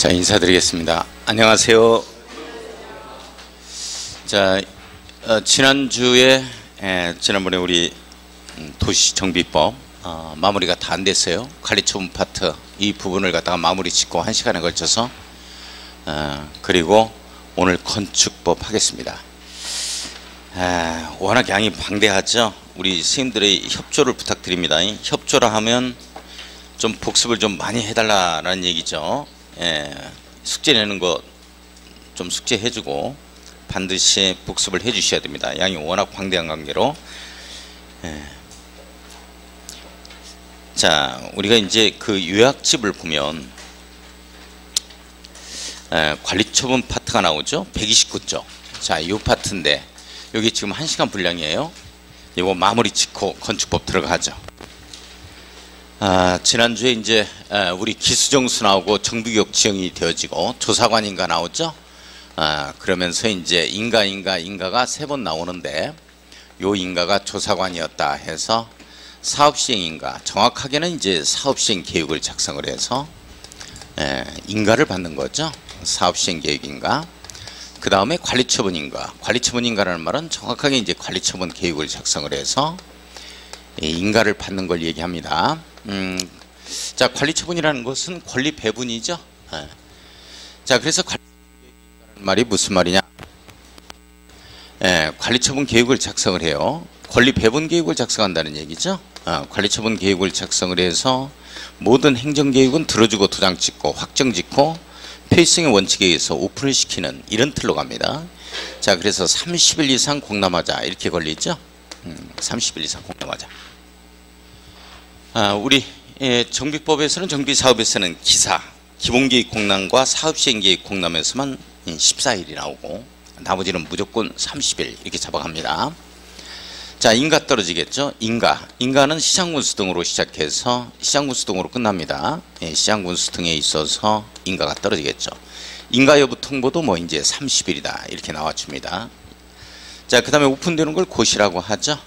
자, 인사드리겠습니다. 안녕하세요. 자, 지난번에 우리 도시정비법 마무리가 다 안 됐어요. 관리처분 파트 이 부분을 갖다가 마무리 짓고 1시간에 걸쳐서 그리고 오늘 건축법 하겠습니다. 워낙 양이 방대하죠. 우리 선생님들의 협조를 부탁드립니다. 협조를 하면 좀 복습을 좀 많이 해달라는 얘기죠. 숙제 내는 거 좀 숙제해주고 반드시 복습을 해주셔야 됩니다. 양이 워낙 방대한 관계로. 자, 우리가 이제 그 요약집을 보면 관리처분 파트가 나오죠. 129쪽. 자, 이 파트인데 여기 지금 1시간 분량이에요. 이거 마무리 짓고 건축법 들어가죠. 지난주에 이제 우리 기수정수 나오고 정비局지정이 되어지고 조사관인가 나오죠. 그러면서 이제 인가가 3번 나오는데 요 인가가 조사관이었다 해서 사업시행인가, 정확하게는 이제 사업시행 계획을 작성을 해서 인가를 받는 거죠. 사업시행 계획인가. 그 다음에 관리처분인가. 관리처분인가라는 말은 정확하게 이제 관리처분 계획을 작성을 해서 인가를 받는 걸 얘기합니다. 자, 관리처분이라는 것은 권리 배분이죠. 자, 그래서 관리처분이라는 말이 무슨 말이냐? 관리처분 계획을 작성을 해요. 권리 배분 계획을 작성한다는 얘기죠. 관리처분 계획을 작성을 해서 모든 행정계획은 들어주고 도장 찍고 확정 짓고 페이싱의 원칙에 의해서 오픈을 시키는 이런 틀로 갑니다. 자, 그래서 30일 이상 공람하자 이렇게 걸리죠. 30일 이상 공람하자. 우리 정비법에서는, 정비사업에서는 기사, 기본계획 공람과 사업시행계획 공람에서만 14일이 나오고 나머지는 무조건 30일 이렇게 잡아갑니다. 자, 인가 떨어지겠죠. 인가는 시장군수 등으로 시작해서 시장군수 등으로 끝납니다. 시장군수 등에 있어서 인가가 떨어지겠죠. 인가 여부 통보도 뭐 이제 30일이다 이렇게 나와줍니다. 자, 그 다음에 오픈되는 걸 고시라고 하죠.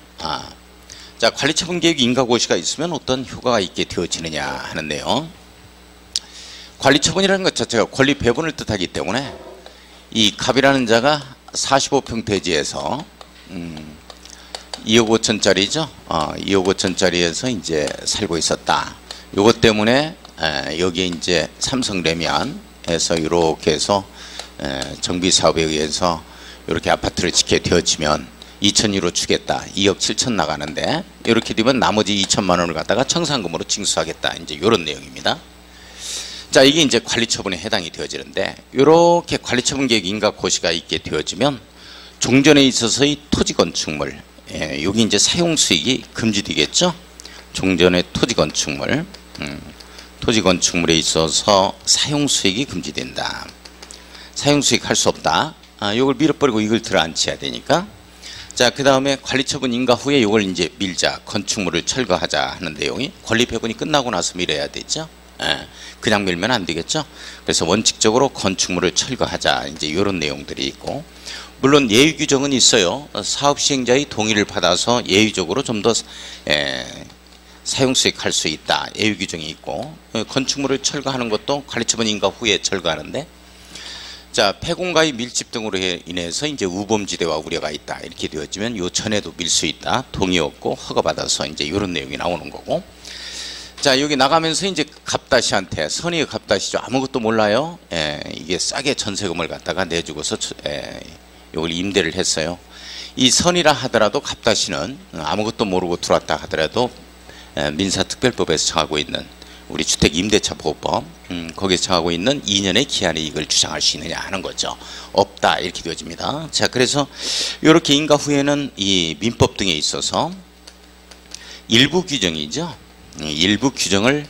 자, 관리처분 계획 인가 고시가 있으면 어떤 효과가 있게 되어지느냐 하는 내용. 관리처분이라는 것 자체가 권리 배분을 뜻하기 때문에 이 갑이라는 자가 45평 대지에서 2억 5천짜리죠. 2억 5천짜리에서 이제 살고 있었다. 요것 때문에 여기에 이제 삼성레미안에서 이렇게 해서 정비사업에 의해서 이렇게 아파트를 짓게 되어지면 2,000유로 주겠다. 2억 7천 나가는데 이렇게 되면 나머지 2천만 원을 갖다가 청산금으로 징수하겠다. 이제 이런 내용입니다. 자, 이게 이제 관리처분에 해당이 되어지는데 이렇게 관리처분 계획 인가 고시가 있게 되어지면 종전에 있어서의 토지 건축물, 여기 이제 사용 수익이 금지되겠죠. 종전의 토지 건축물, 토지 건축물에 있어서 사용 수익이 금지된다. 사용 수익 할 수 없다. 이걸 밀어버리고 이걸 들어앉혀야 되니까. 자, 그 다음에 관리처분 인가 후에 이걸 이제 밀자, 건축물을 철거하자 하는 내용이 권리 배분이 끝나고 나서 밀어야 되죠. 그냥 밀면 안 되겠죠. 그래서 원칙적으로 건축물을 철거하자, 이제 이런 내용들이 있고, 물론 예외 규정은 있어요. 사업 시행자의 동의를 받아서 예외적으로 좀 더 사용 수익할 수 있다. 예외 규정이 있고, 건축물을 철거하는 것도 관리처분 인가 후에 철거하는데. 자, 폐공가의 밀집 등으로 인해서 이제 우범지대와 우려가 있다 이렇게 되어지면 요 전에도 밀 수 있다. 동의 없고 허가받아서 이제 이런 내용이 나오는 거고. 자, 여기 나가면서 이제 갑다시한테, 선의의 갑다시죠. 아무것도 몰라요. 이게 싸게 전세금을 갖다가 내주고서 이걸 임대를 했어요. 이 선이라 하더라도 갑다시는 아무것도 모르고 들어왔다 하더라도 민사특별법에서 정하고 있는 우리 주택임대차 보호법, 거기서 정하고 있는 2년의 기한의 이익을 주장할 수 있느냐 하는 거죠. 없다 이렇게 되어집니다. 자, 그래서 이렇게 인가 후에는 이 민법 등에 있어서 일부 규정이죠. 일부 규정을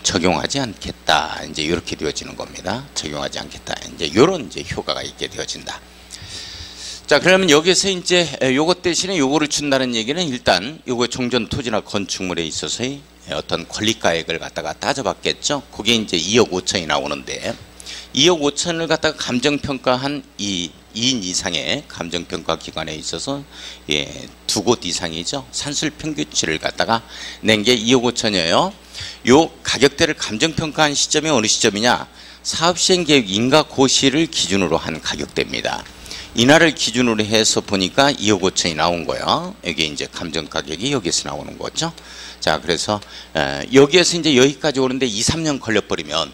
적용하지 않겠다. 이제 이렇게 되어지는 겁니다. 적용하지 않겠다. 이제 이런 이제 효과가 있게 되어진다. 자, 그러면 여기서 이제 요것 대신에 요거를 준다는 얘기는 일단 요거 종전 토지나 건축물에 있어서의 어떤 권리가액을 갖다가 따져봤겠죠. 그게 이제 2억 5천이 나오는데 2억 5천을 갖다가 감정평가한 이 2인 이상의 감정평가 기관에 있어서 두 곳 이상이죠. 산술평균치를 갖다가 낸 게 2억 5천이에요. 요 가격대를 감정평가한 시점이 어느 시점이냐? 사업시행계획 인가고시를 기준으로 한 가격대입니다. 이날을 기준으로 해서 보니까 2억 5천이 나온 거예요. 여기 이제 감정가격이 여기서 나오는 거죠. 자, 그래서 여기에서 이제 여기까지 오는데 2, 3년 걸려버리면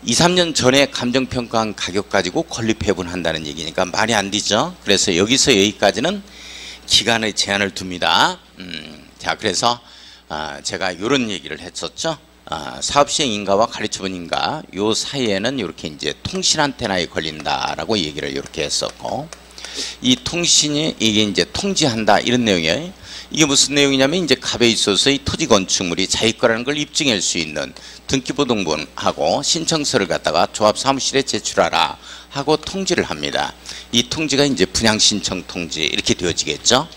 2, 3년 전에 감정평가한 가격 가지고 권리배분한다는 얘기니까 말이 안 되죠. 그래서 여기서 여기까지는 기간의 제한을 둡니다. 자, 그래서 제가 이런 얘기를 했었죠. 사업시행 인가와 가르쳐본 인가 요 사이에는 이렇게 이제 통신 안테나에 걸린다라고 얘기를 이렇게 했었고, 이 통신이 이게 이제 통지한다 이런 내용이에요. 이게 무슨 내용이냐면 이제 갑에 있어서 이 토지 건축물이 자기 거라는 걸 입증할 수 있는 등기부등본하고 신청서를 갖다가 조합사무실에 제출하라 하고 통지를 합니다. 이 통지가 이제 분양신청 통지 이렇게 되어지겠죠.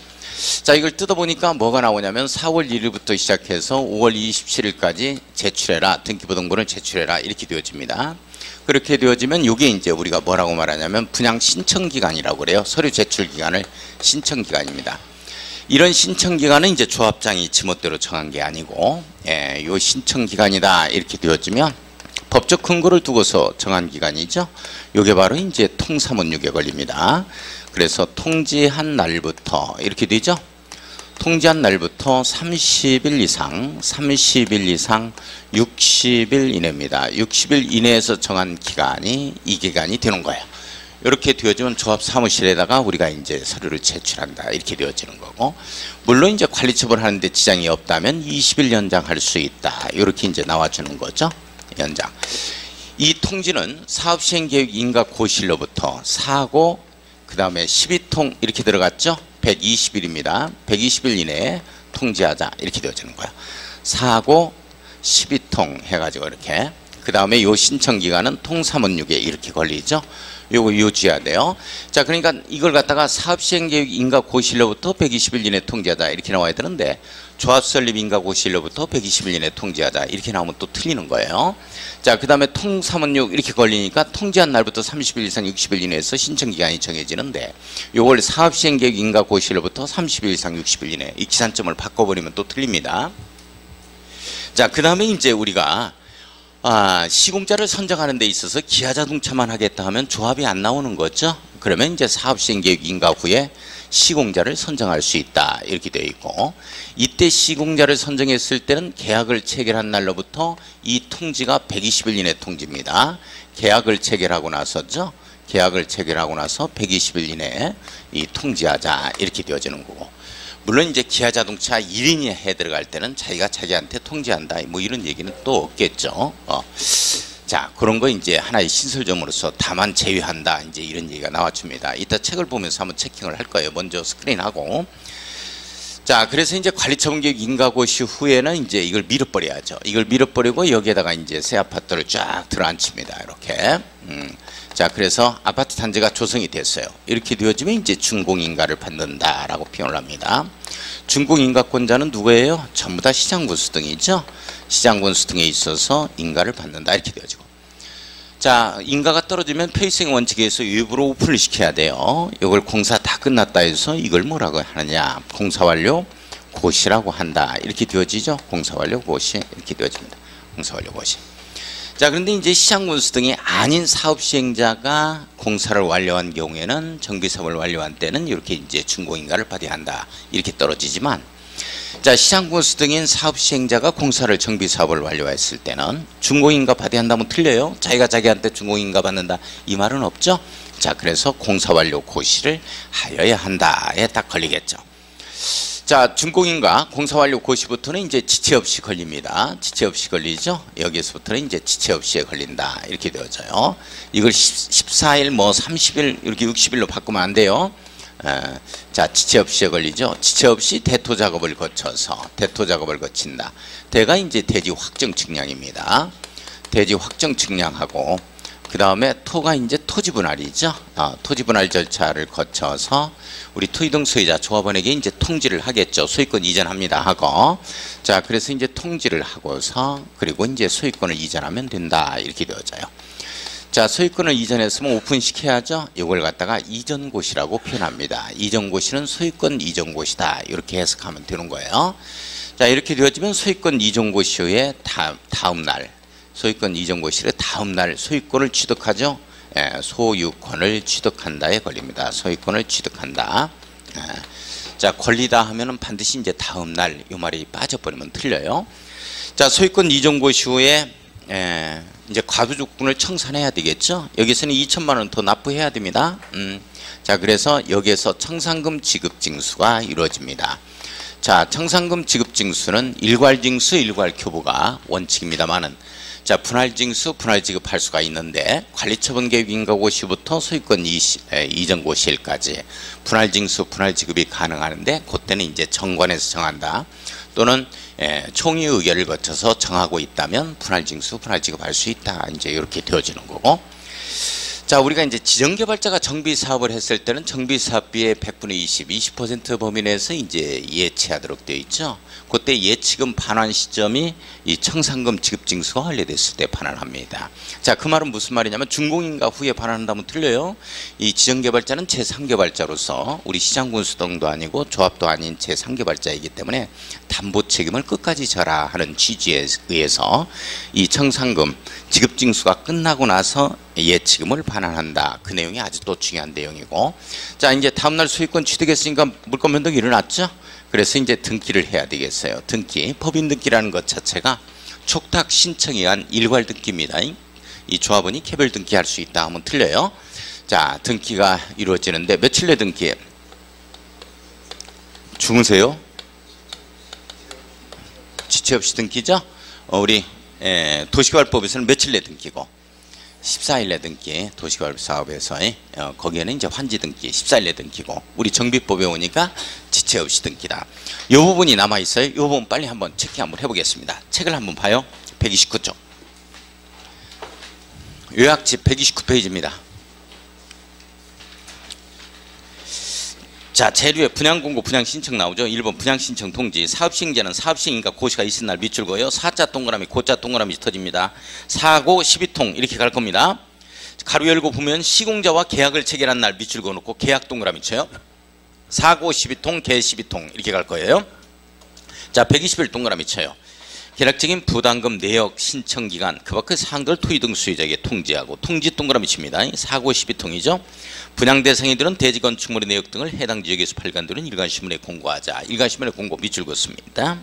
자, 이걸 뜯어보니까 뭐가 나오냐면 4월 1일부터 시작해서 5월 27일까지 제출해라, 등기부등본을 제출해라 이렇게 되어집니다. 그렇게 되어지면 이게 이제 우리가 뭐라고 말하냐면 분양 신청 기간이라고 그래요. 서류 제출 기간을 신청 기간입니다. 이런 신청 기간은 이제 조합장이 지멋대로 정한 게 아니고, 요 신청 기간이다 이렇게 되어지면 법적 근거를 두고서 정한 기간이죠. 요게 바로 이제 통사문육에 걸립니다. 그래서 통지한 날부터 이렇게 되죠. 통지한 날부터 30일 이상 60일 이내입니다. 60일 이내에서 정한 기간이 이 기간이 되는 거예요. 이렇게 되어지면 조합 사무실에다가 우리가 이제 서류를 제출한다 이렇게 되어지는 거고, 물론 이제 관리 처분하는데 지장이 없다면 20일 연장할 수 있다 이렇게 이제 나와주는 거죠. 연장. 이 통지는 사업시행계획 인가고시일로부터 사고 그 다음에 12통 이렇게 들어갔죠. 120일입니다. 120일 이내에 통지하자 이렇게 되어지는 거야. 사고 12통 해가지고 이렇게, 그 다음에 요 신청기간은 통사문육에 이렇게 걸리죠. 요거 유지해야 돼요. 자, 그러니까 이걸 갖다가 사업시행계획 인가고시일로부터 120일 이내 통지하자 이렇게 나와야 되는데, 조합설립 인가고시일로부터 120일 이내 통지하자 이렇게 나오면 또 틀리는 거예요. 자, 그 다음에 통사문육 이렇게 걸리니까 통지한 날부터 30일 이상 60일 이내에서 신청기간이 정해지는데, 요걸 사업시행계획 인가고시일로부터 30일 이상 60일 이내 이 기산점을 바꿔버리면 또 틀립니다. 자, 그 다음에 이제 우리가 시공자를 선정하는 데 있어서 기아자동차만 하겠다 하면 조합이 안 나오는 거죠. 그러면 이제 사업시행계획 인가 후에 시공자를 선정할 수 있다 이렇게 되어 있고, 이때 시공자를 선정했을 때는 계약을 체결한 날로부터 이 통지가 120일 이내 통지입니다. 계약을 체결하고 나서죠. 계약을 체결하고 나서 120일 이내에 이 통지하자 이렇게 되어지는 거고, 물론 이제 기아자동차 1인이 해 들어갈 때는 자기가 자기한테 통지한다 뭐 이런 얘기는 또 없겠죠. 자, 그런 거 이제 하나의 신설점으로서 다만 제외한다 이제 이런 얘기가 나와줍니다. 이따 책을 보면서 한번 체킹을 할 거예요. 먼저 스크린하고. 자, 그래서 이제 관리처분계획 인가고시 후에는 이제 이걸 밀어버려야죠. 이걸 밀어버리고 여기에다가 이제 새 아파트를 쫙 들어앉힙니다. 이렇게. 자, 그래서 아파트 단지가 조성이 됐어요. 이렇게 되어지면 이제 준공인가를 받는다라고 표현을 합니다. 준공인가권자는 누구예요? 전부 다 시장군 수등이죠. 시장군 수등에 있어서 인가를 받는다 이렇게 되어지고, 자, 인가가 떨어지면 폐위생 원칙에 의해서 외부로 오픈을 시켜야 돼요. 이걸 공사 다 끝났다 해서 이걸 뭐라고 하느냐, 공사완료 고시라고 한다 이렇게 되어지죠. 공사완료 고시 이렇게 되어집니다. 공사완료 고시. 자, 그런데 이제 시장군수 등이 아닌 사업시행자가 공사를 완료한 경우에는, 정비사업을 완료한 때는 이렇게 이제 준공인가를 받아야 한다 이렇게 떨어지지만, 자, 시장군수 등인 사업시행자가 공사를 정비사업을 완료했을 때는 준공인가 받아야 한다면 틀려요. 자기가 자기한테 준공인가 받는다 이 말은 없죠. 자, 그래서 공사완료 고시를 하여야 한다에 딱 걸리겠죠. 자, 준공인가 공사완료 고시부터는 이제 지체 없이 걸립니다. 지체 없이 걸리죠. 여기에서부터는 이제 지체 없이에 걸린다 이렇게 되어져요. 이걸 14일 뭐 30일 이렇게 60일로 바꾸면 안 돼요. 자, 지체 없이에 걸리죠. 지체 없이 대토 작업을 거쳐서 대토 작업을 거친다. 대가 이제 대지 확정 측량입니다. 대지 확정 측량하고, 그 다음에 토가 이제 토지 분할이죠. 토지 분할 절차를 거쳐서 우리 토지등 소유자 조합원에게 이제 통지를 하겠죠. 소유권 이전합니다 하고, 자, 그래서 이제 통지를 하고서 그리고 이제 소유권을 이전하면 된다 이렇게 되어져요. 자, 소유권을 이전했으면 오픈시켜야죠. 이걸 갖다가 이전고시라고 표현합니다. 이전고시는 소유권 이전고시다 이렇게 해석하면 되는 거예요. 자, 이렇게 되어지면 소유권 이전고시 후에 다음 날 소유권 이전고시일의 다음날 소유권을 취득하죠. 예, 소유권을 취득한다에 걸립니다. 소유권을 취득한다. 예. 자, 권리다 하면은 반드시 이제 다음날 이 말이 빠져버리면 틀려요. 자, 소유권 이전고시 후에 이제 과부족분을 청산해야 되겠죠. 여기서는 2천만 원 더 납부해야 됩니다. 자, 그래서 여기에서 청산금 지급징수가 이루어집니다. 자, 청산금 지급징수는 일괄징수, 일괄교부가 원칙입니다만은, 자, 분할징수, 분할지급할 수가 있는데, 관리처분계획 인가고시부터 소유권 이전고시일까지 분할징수, 분할지급이 가능하는데, 그때는 이제 정관에서 정한다. 또는 총회 의결을 거쳐서 정하고 있다면 분할징수, 분할지급할 수 있다. 이제 이렇게 되어지는 거고. 자, 우리가 이제 지정개발자가 정비사업을 했을 때는 정비사업비의 100분의 20, 20% 범위 내에서 이제 예치하도록 되어 있죠. 그때 예치금 반환 시점이 이 청산금 지급징수가 완료됐을 때 반환합니다. 자, 그 말은 무슨 말이냐면 준공인가 후에 반환한다면 틀려요. 이 지정개발자는 제3개발자로서 우리 시장군수등도 아니고 조합도 아닌 제3개발자이기 때문에 담보 책임을 끝까지 져라 하는 취지에 의해서 이 청산금 지급징수가 끝나고 나서 예치금을 반환한다. 그 내용이 아주 또 중요한 내용이고. 자, 이제 다음날 소유권 취득했으니까 물권 변동이 일어났죠. 그래서 이제 등기를 해야 되겠어요. 등기. 법인 등기라는 것 자체가 촉탁 신청에 의한 일괄 등기입니다. 이 조합원이 개별 등기할 수 있다 하면 틀려요. 자, 등기가 이루어지는데 며칠 내 등기? 주무세요? 지체 없이 등기죠? 우리 도시개발법에서는 며칠 내 등기고 14일 내 등기, 도시개발 사업에서 거기에는 이제 환지 등기 14일 내 등기고, 우리 정비법에 오니까 지체 없이 등기다. 이 부분이 남아 있어요. 이 부분 빨리 한번 체크 한번 해보겠습니다. 책을 한번 봐요. 129쪽 요약집 129페이지입니다. 자, 재료에 분양공고 분양신청 나오죠. 1번 분양신청 통지. 사업시행자는 사업시행인가 고시가 있은 날 밑줄고요. 사자 동그라미 고자 동그라미 터집니다. 사고 12통 이렇게 갈 겁니다. 가로 열고 보면 시공자와 계약을 체결한 날 밑줄 그어놓고 계약 동그라미 쳐요. 사고 12통 개 12통 이렇게 갈 거예요. 자, 121 동그라미 쳐요. 계략적인 부담금 내역 신청기간 그 밖의 사항들 토의 등 수혜자에게 통지하고 통지 동그라미 칩니다. 사고 12통이죠. 분양 대상이들은 대지건축물의 내역 등을 해당 지역에서 발간되는 일간신문에 공고하자. 일간신문에 공고 밑줄 긋습니다.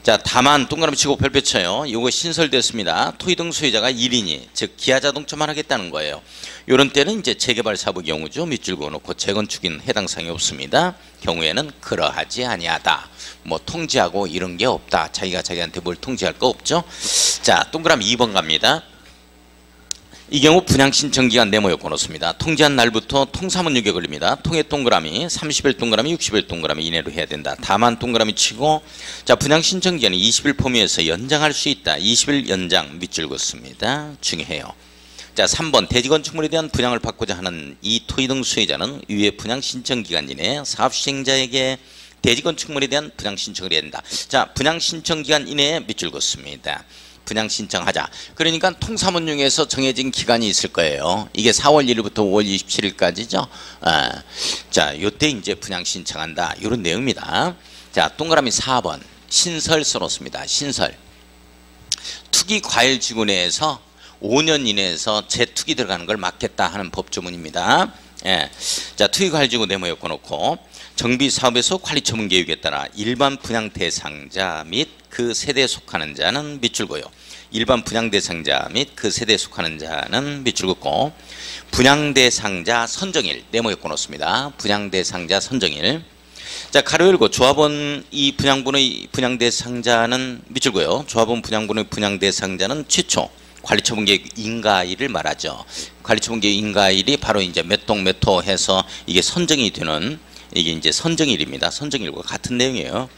자, 다만 동그라미 치고 별표 쳐요. 이거 신설됐습니다. 토의 등 수혜자가 1인이 즉 기아자동차만 하겠다는 거예요. 이런 때는 이제 재개발 사업의 경우죠. 밑줄 그어놓고 재건축인 해당 사항이 없습니다. 경우에는 그러하지 아니하다. 뭐 통지하고 이런 게 없다. 자기가 자기한테 뭘 통지할 거 없죠. 자, 동그라미 2번 갑니다. 이 경우 분양신청기간 네모 요건 넣습니다. 통지한 날부터 통사문유기에 걸립니다. 통의 동그라미 30일 동그라미 60일 동그라미 이내로 해야 된다. 다만 동그라미 치고, 자, 분양신청기간이 20일 범위에서 연장할 수 있다. 20일 연장 밑줄 긋습니다. 중요해요. 자, 3번 대지건축물에 대한 분양을 받고자 하는 이 토의 등 수혜자는 위에 분양신청기간 이내 사업시행자에게 대지건축물에 대한 분양신청을 해야 된다. 자, 분양신청기간 이내에 밑줄 긋습니다. 분양 신청하자. 그러니까 통사문용에서 정해진 기간이 있을 거예요. 이게 4월 1일부터 5월 27일까지죠. 자, 요때 이제 분양 신청한다. 이런 내용입니다. 자, 동그라미 4번 신설 써놓습니다. 신설. 투기 과일 지구 내에서 5년 이내에서 재투기 들어가는 걸 막겠다 하는 법조문입니다. 예. 자, 투기 과일 지구 네모 엮어놓고 정비 사업에서 관리 처분 계획에 따라 일반 분양 대상자 및 그 세대에 속하는 자는 밑줄 그어요. 일반 분양 대상자 및 그 세대에 속하는 자는 밑줄 긋고, 분양 대상자 선정일 네모 엮어 놓습니다. 분양 대상자 선정일. 자, 가로 열고 조합원 이 분양분의 분양 대상자는 밑줄 그어요. 조합원 분양분의 분양 대상자는 최초 관리처분계획 인가일을 말하죠. 관리처분계획 인가일이 바로 이제 몇 동 몇 호 해서 이게 선정이 되는, 이게 이제 선정일입니다. 선정일과 같은 내용이에요.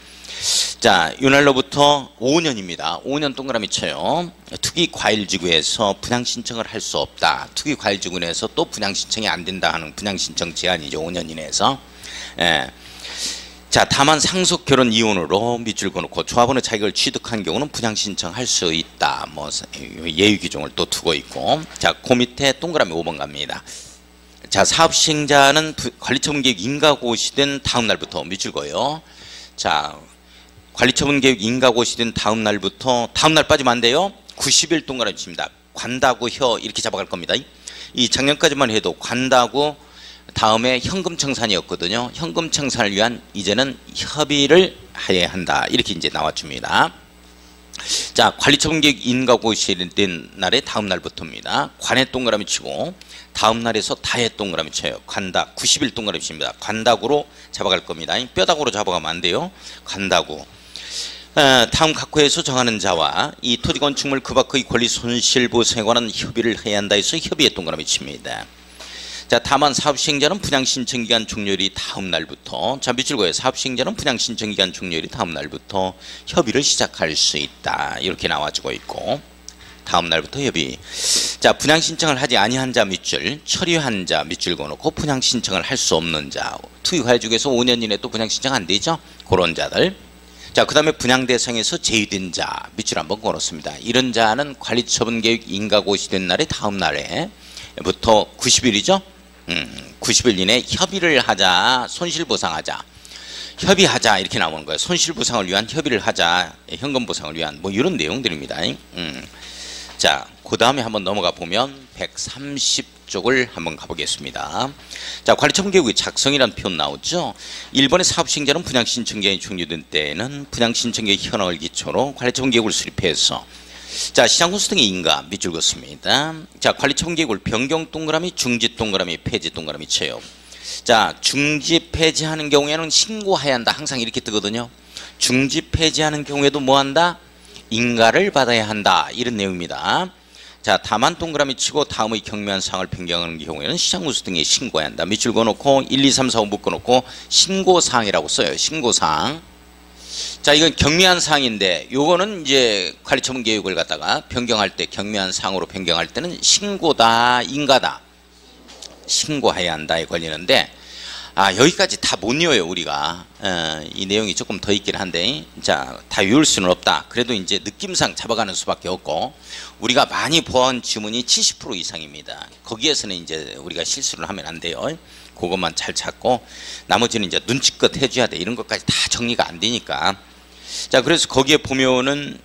자, 이날로부터 5년입니다. 5년 동그라미 쳐요. 투기 과일지구에서 분양 신청을 할 수 없다. 투기 과일지구 내에서 또 분양 신청이 안 된다 하는 분양 신청 제한이죠. 5년 이내에서. 예. 자, 다만 상속 결혼 이혼으로 밑줄 그어놓고 조합원의 자격을 취득한 경우는 분양 신청할 수 있다. 뭐 예외 규정을 또 두고 있고. 자, 그 밑에 동그라미 5번 갑니다. 자, 사업시행자는 관리처분계획 인가고시된 다음 날부터 밑줄 그어요. 자, 관리처분계획 인가고시된 다음 날부터, 다음 날 빠지면 안 돼요. 90일 동그라미 칩니다. 관다구 혀 이렇게 잡아갈 겁니다. 이 작년까지만 해도 관다구 다음에 현금청산이었거든요. 현금청산을 위한 이제는 협의를 해야 한다. 이렇게 이제 나와줍니다. 자, 관리처분계획 인가고시된 날의 다음 날부터입니다. 관에 동그라미 치고 다음 날에서 다에 동그라미 쳐요. 관다 90일 동그라미 칩니다. 관다구로 잡아갈 겁니다. 뼈다구로 잡아가면 안 돼요. 관다구. 다음 각 호에서 정하는 자와 이 토지 건축물 그 밖의 권리 손실보상에 관한 협의를 해야 한다 해서 협의에 동그라미 칩니다. 자, 다만 사업시행자는 분양신청기간 종료일이 다음 날부터, 자, 밑줄 그어요. 사업시행자는 분양신청기간 종료일이 다음 날부터 협의를 시작할 수 있다. 이렇게 나와주고 있고, 다음 날부터 협의. 자, 분양신청을 하지 아니한 자 밑줄, 처리한 자 밑줄 그어놓고 분양신청을 할 수 없는 자, 투유가해주에서 5년 이내 또 분양신청 안 되죠? 그런 자들. 자, 그 다음에 분양 대상에서 제외된 자 밑줄 한번 걸었습니다. 이런 자는 관리처분계획 인가고시된 날의 다음 날에부터 90일이죠? 90일 이내 협의를 하자, 손실보상하자, 협의하자 이렇게 나오는 거예요. 손실보상을 위한 협의를 하자, 현금보상을 위한 뭐 이런 내용들입니다. 자, 그 다음에 한번 넘어가 보면 130쪽을 한번 가보겠습니다. 자, 관리처분계획의 작성이라는 표현 나오죠. 1번의 사업시행자는 분양신청기간이 종료된 때에는 분양신청계획 현황을 기초로 관리처분계획을 수립해서, 자, 시장군수 등의 인가 밑줄 긋습니다. 자, 관리처분계획을 변경 동그라미, 중지 동그라미, 폐지 동그라미 쳐요. 자, 중지 폐지하는 경우에는 신고해야 한다. 항상 이렇게 뜨거든요. 중지 폐지하는 경우에도 뭐 한다? 인가를 받아야 한다. 이런 내용입니다. 자, 다만 동그라미 치고 다음의 경미한 사항을 변경하는 경우에는 시장군수 등에 신고해야 한다. 밑줄 그어놓고 1, 2, 3, 4, 5 묶어놓고 신고사항이라고 써요. 신고사항. 자, 이건 경미한 사항인데 요거는 이제 관리처분계획을 갖다가 변경할 때 경미한 사항으로 변경할 때는 신고다, 인가다, 신고해야 한다에 걸리는데, 여기까지 다 못 외워요 우리가. 이 내용이 조금 더 있긴 한데, 자, 다 외울 수는 없다. 그래도 이제 느낌상 잡아가는 수밖에 없고, 우리가 많이 본 지문이 70% 이상입니다. 거기에서는 이제 우리가 실수를 하면 안 돼요. 그것만 잘 찾고 나머지는 이제 눈치껏 해줘야 돼. 이런 것까지 다 정리가 안 되니까. 자, 그래서 거기에 보면은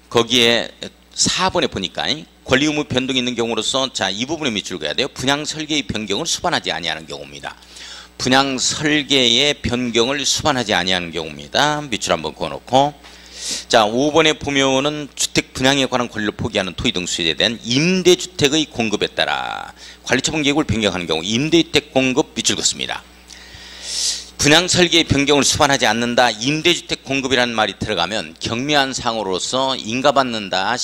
거기에 4번에 보니까 권리 의무 변동이 있는 경우로서, 자, 이 부분에 밑줄 그어야 돼요. 분양 설계의 변경을 수반하지 아니하는 경우입니다. 분양 설계의 변경을 수반하지 아니하는 경우입니다. 밑줄 한번 그어놓고, 자, 5번에 보면은 주택 분양에 관한 권리를 포기하는 토지 등 수요에 대한 임대주택의 공급에 따라 관리처분계획을 변경하는 경우 임대주택 공급 밑줄 긋습니다. 분양 설계의 변경을 수반하지 않는다. 임대주택 공급이라는 말이 들어가면 경미한 사항으로서 인가받는다,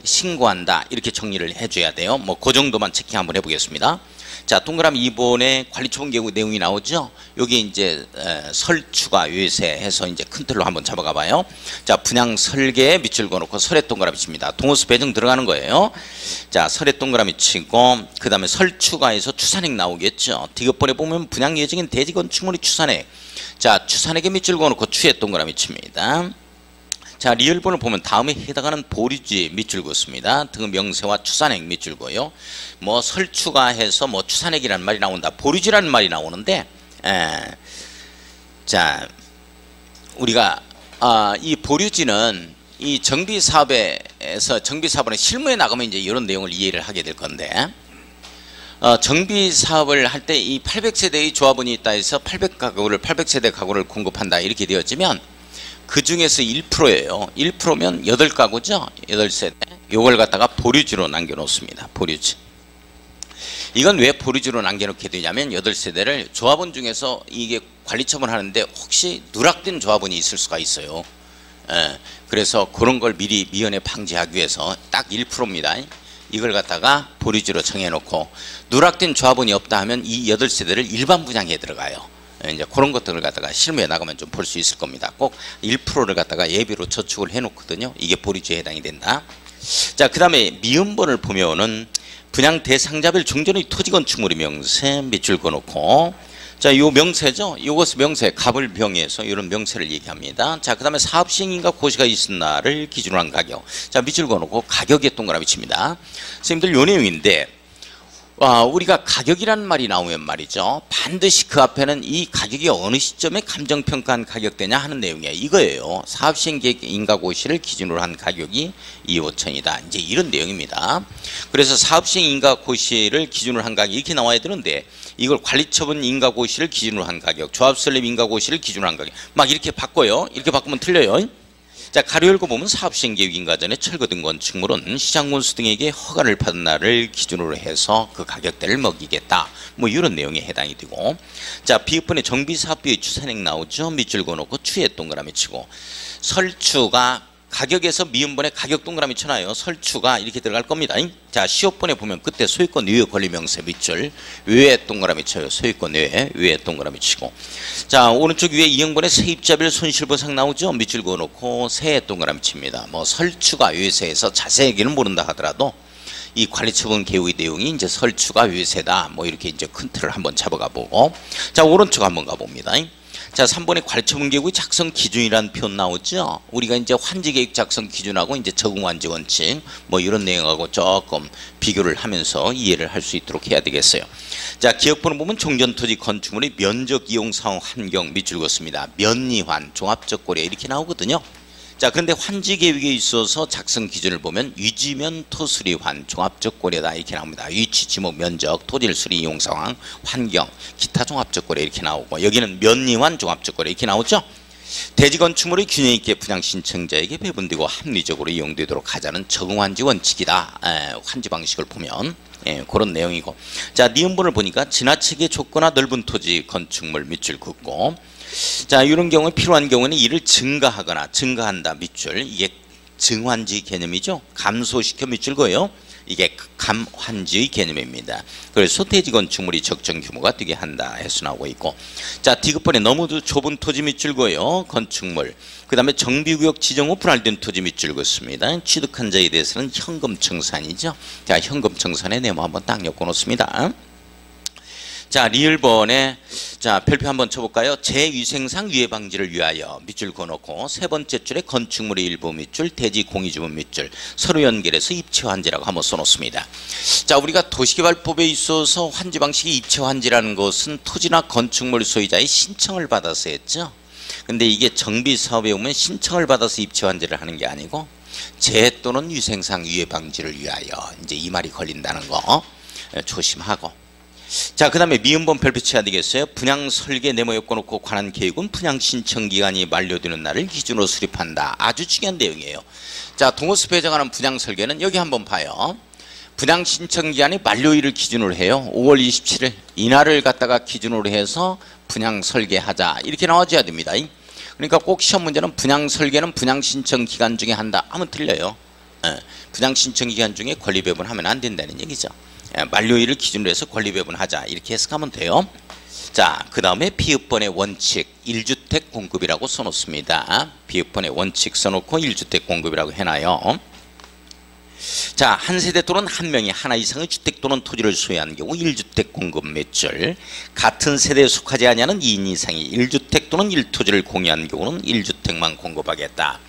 신고한다 이렇게 정리를 해줘야 돼요. 뭐 그 정도만 체킹 한번 해보겠습니다. 자, 동그라미 2번에 관리처분계획 내용이 나오죠. 여기 이제 설추가 외세해서 이제 큰 틀로 한번 잡아가 봐요. 자, 분양 설계에 밑줄 그어놓고 설에 동그라미 칩니다. 동호수 배정 들어가는 거예요. 자, 설에 동그라미 치고 그 다음에 설추가에서 추산액 나오겠죠. 디귿번에 보면 분양 예정인 대지 건축물의 추산액. 자, 추산액에 밑줄 그어놓고 추에 동그라미 칩니다. 자, 리얼본을 보면 다음에 해당하는 보류지 밑줄 긋습니다. 등 명세와 추산액 밑줄 그어요. 뭐 설추가해서 뭐 추산액이라는 말이 나온다. 보류지라는 말이 나오는데, 자, 우리가 이 보류지는 이 정비사업에서 정비사업의 실무에 나가면 이제 이런 내용을 이해를 하게 될 건데, 정비사업을 할 때 이 800세대의 조합원이 있다 해서 800세대 가구를 공급한다 이렇게 되어지면 그 중에서 1%예요. 1%면 8가구죠. 8세대. 요걸 갖다가 보류지로 남겨놓습니다. 보류지. 이건 왜 보류지로 남겨놓게 되냐면 8세대를 조합원 중에서 이게 관리처분 하는데 혹시 누락된 조합원이 있을 수가 있어요. 그래서 그런 걸 미리 미연에 방지하기 위해서 딱 1%입니다. 이걸 갖다가 보류지로 정해놓고 누락된 조합원이 없다 하면 이 8세대를 일반 분양에 들어가요. 이제 그런 것들을 갖다가 실무에 나가면 좀 볼 수 있을 겁니다. 꼭 1%를 갖다가 예비로 저축을 해 놓거든요. 이게 보류지에 해당이 된다. 자, 그 다음에 미음번을 보면은 분양 대상자별 종전의 토지 건축물의 명세 밑줄 그어놓고, 자, 요 명세죠. 요것은 명세, 갑을병에서 이런 명세를 얘기합니다. 자, 그 다음에 사업 시행인가 고시가 있은 날을 기준으로 한 가격. 자, 밑줄 그어놓고 가격에 동그라미 칩니다. 선생님들 요 내용인데, 우리가 가격이라는 말이 나오면 말이죠. 반드시 그 앞에는 이 가격이 어느 시점에 감정평가한 가격대냐 하는 내용이에요. 이거예요. 사업시행계획 인가고시를 기준으로 한 가격이 2억 5천이다. 이제 이런 내용입니다. 그래서 사업시행 인가고시를 기준으로 한 가격이 이렇게 나와야 되는데 이걸 관리처분 인가고시를 기준으로 한 가격, 조합설립 인가고시를 기준으로 한 가격 막 이렇게 바꿔요. 이렇게 바꾸면 틀려요. 자, 가로 열고 보면 사업시행계획 인가 전에 철거 등 건축물은 시장군수 등에게 허가를 받은 날을 기준으로 해서 그 가격대를 먹이겠다. 뭐 이런 내용에 해당이 되고, 자, 비읍번에 정비사업비의 추산액 나오죠. 밑줄 그어놓고 추에 동그라미 치고, 설추가 가격에서 미음번에 가격 동그라미 쳐놔요. 설추가 이렇게 들어갈 겁니다. 자, 시업번에 보면 그때 소유권 외 권리명세 밑줄 외에 동그라미 쳐요. 소유권 외에 동그라미 치고, 자, 오른쪽 위에 이형번에 세입자별 손실보상 나오죠. 밑줄 그어놓고 세에 동그라미 칩니다. 뭐 설추가 외세에서 자세하게는 모른다 하더라도 이 관리처분 계획의 내용이 이제 설추가 외세다. 뭐 이렇게 이제 큰 틀을 한번 잡아가 보고, 자, 오른쪽 한번 가봅니다. 자, 3번에 관리처분 계획의 작성 기준이라는 표현 나오죠. 우리가 이제 환지계획 작성 기준하고 이제 적응환지 원칙 뭐 이런 내용하고 조금 비교를 하면서 이해를 할 수 있도록 해야 되겠어요. 자, 기억번호 보면 종전토지 건축물의 면적 이용 상황 환경 밑줄 그었습니다. 면리환 종합적 고려 이렇게 나오거든요. 자, 그런데 환지 계획에 있어서 작성 기준을 보면 위지면 토수리환 종합적 고려다 이렇게 나옵니다. 위치, 지목, 면적, 토질 수리 이용 상황, 환경, 기타 종합적 고려 이렇게 나오고, 여기는 면리환 종합적 고려 이렇게 나오죠. 대지 건축물의 균형 있게 분양 신청자에게 배분되고 합리적으로 이용되도록 하자는 적응환지 원칙이다. 환지 방식을 보면 그런 내용이고, 자, 니은본을 보니까 지나치게 좁거나 넓은 토지 건축물 밑줄 긋고, 자, 이런 경우에 필요한 경우에는 이를 증가하거나 증가한다 밑줄, 이게 증환지 개념이죠. 감소시켜 밑줄 그어요. 이게 감환지의 개념입니다. 그래서 대지 건축물이 적정 규모가 되게 한다 해서 나오고 있고, 자, 디귿번에 너무 좁은 토지 밑줄 그어요. 건축물. 그 다음에 정비구역 지정 후 분할된 토지 밑줄 긋습니다. 취득한 자에 대해서는 현금청산이죠. 자, 현금청산의 네모 한번 딱 엮어 놓습니다. 자, 리을번에 자, 별표 한번 쳐볼까요? 재위생상 유해 방지를 위하여 밑줄 그어놓고, 세 번째 줄에 건축물의 일부 밑줄, 대지 공유지분 밑줄, 서로 연결해서 입체환지라고 한번 써놓습니다. 자, 우리가 도시개발법에 있어서 환지 방식이 입체환지라는 것은 토지나 건축물 소유자의 신청을 받아서 했죠. 근데 이게 정비사업에 오면 신청을 받아서 입체환지를 하는 게 아니고 재 또는 위생상 유해 방지를 위하여, 이제 이 말이 걸린다는 거 조심하고, 자, 그 다음에 미음본 별표 쳐야 되겠어요. 분양 설계 네모 엮어놓고 관한 계획은 분양 신청 기간이 만료되는 날을 기준으로 수립한다. 아주 중요한 내용이에요. 자, 동호숲에 정하는 분양 설계는 여기 한번 봐요. 분양 신청 기간이 만료일을 기준으로 해요. 5월 27일 이날을 갖다가 기준으로 해서 분양 설계하자 이렇게 나와줘야 됩니다. 그러니까 꼭 시험 문제는 분양 설계는 분양 신청 기간 중에 한다 하면 틀려요. 분양 신청 기간 중에 권리 배분하면 안 된다는 얘기죠. 만료일을 기준으로 해서 권리 배분하자 이렇게 해석하면 돼요. 자, 그 다음에 비읍번의 원칙 1주택 공급이라고 써놓습니다. 비읍번의 원칙 써놓고 1주택 공급이라고 해놔요. 자, 한 세대 또는 한 명이 하나 이상의 주택 또는 토지를 소유하는 경우 1주택 공급 매출, 같은 세대에 속하지 아니하는 2인 이상이 1주택 또는 1토지를 공유하는 경우는 1주택만 공급하겠다.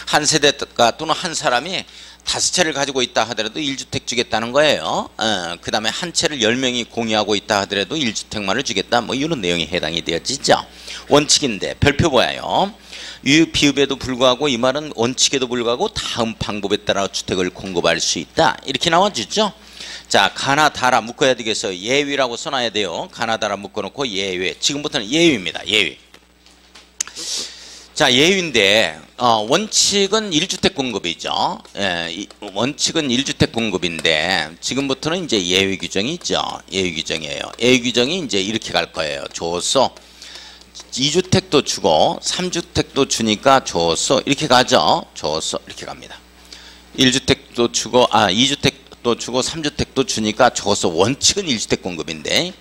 한 세대가 또는 한 사람이 5채를 가지고 있다 하더라도 1주택 주겠다는 거예요. 그 다음에 한 채를 10명이 공유하고 있다 하더라도 1주택만을 주겠다. 뭐 이런 내용이 해당이 되어지죠. 원칙인데 별표 보아요. 비읍에도 불구하고 이 말은 원칙에도 불구하고 다음 방법에 따라 주택을 공급할 수 있다. 이렇게 나와주죠. 자, 가나 다라 묶어야 되겠어요. 예외라고 써놔야 돼요. 가나 다라 묶어놓고 예외. 지금부터는 예외입니다. 예외. 자, 예외인데 원칙은 1주택 공급이죠. 원칙은 1주택 공급인데 지금부터는 이제 예외 규정이 있죠. 예외 규정이에요. 예외 규정이 이제 이렇게 갈 거예요. 줘서 2주택도 주고 3주택도 주니까 줘서 이렇게 가죠. 줘서 이렇게 갑니다. 1주택도 주고 2주택도 주고 3주택도 주니까 줘서 원칙은 1주택 공급인데,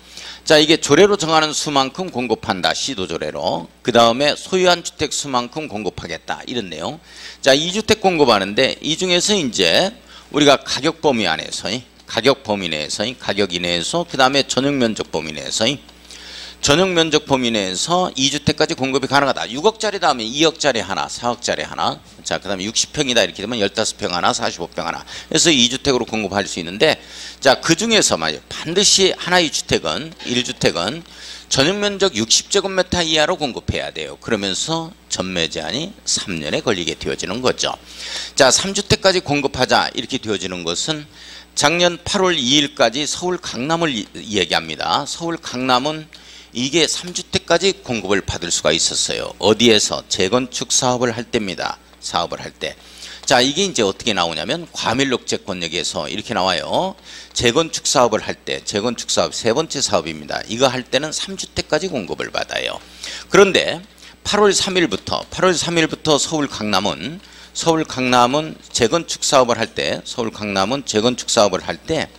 자, 이게 조례로 정하는 수만큼 공급한다. 시도조례로. 그 다음에 소유한 주택 수만큼 공급하겠다. 이런 내용. 자, 2주택 공급하는데 이 중에서 이제 우리가 가격 범위 안에서, 가격 범위 내에서, 가격 이내에서, 그 다음에 전용 면적 범위 내에서 전용 면적 범위 내에서 2주택까지 공급이 가능하다. 6억짜리 다음에 2억짜리 하나, 4억짜리 하나. 자, 그 다음에 60평이다 이렇게 되면 15평 하나, 45평 하나. 그래서 2주택으로 공급할 수 있는데, 자, 그 중에서 반드시 하나의 주택은, 1주택은 전용 면적 60제곱미터 이하로 공급해야 돼요. 그러면서 전매 제한이 3년에 걸리게 되어지는 거죠. 자, 3주택까지 공급하자 이렇게 되어지는 것은 작년 8월 2일까지 서울 강남을 얘기합니다. 서울 강남은 이게 3주택까지 공급을 받을 수가 있었어요. 어디에서? 재건축 사업을 할 때입니다. 사업을 할 때. 자, 이게 이제 어떻게 나오냐면 과밀록제권역에서 이렇게 나와요. 재건축 사업을 할 때, 재건축 사업 세 번째 사업입니다. 이거 할 때는 3주택까지 공급을 받아요. 그런데 8월 3일부터 서울 강남은 재건축 사업을 할 때, 서울 강남은 재건축 사업을 할 때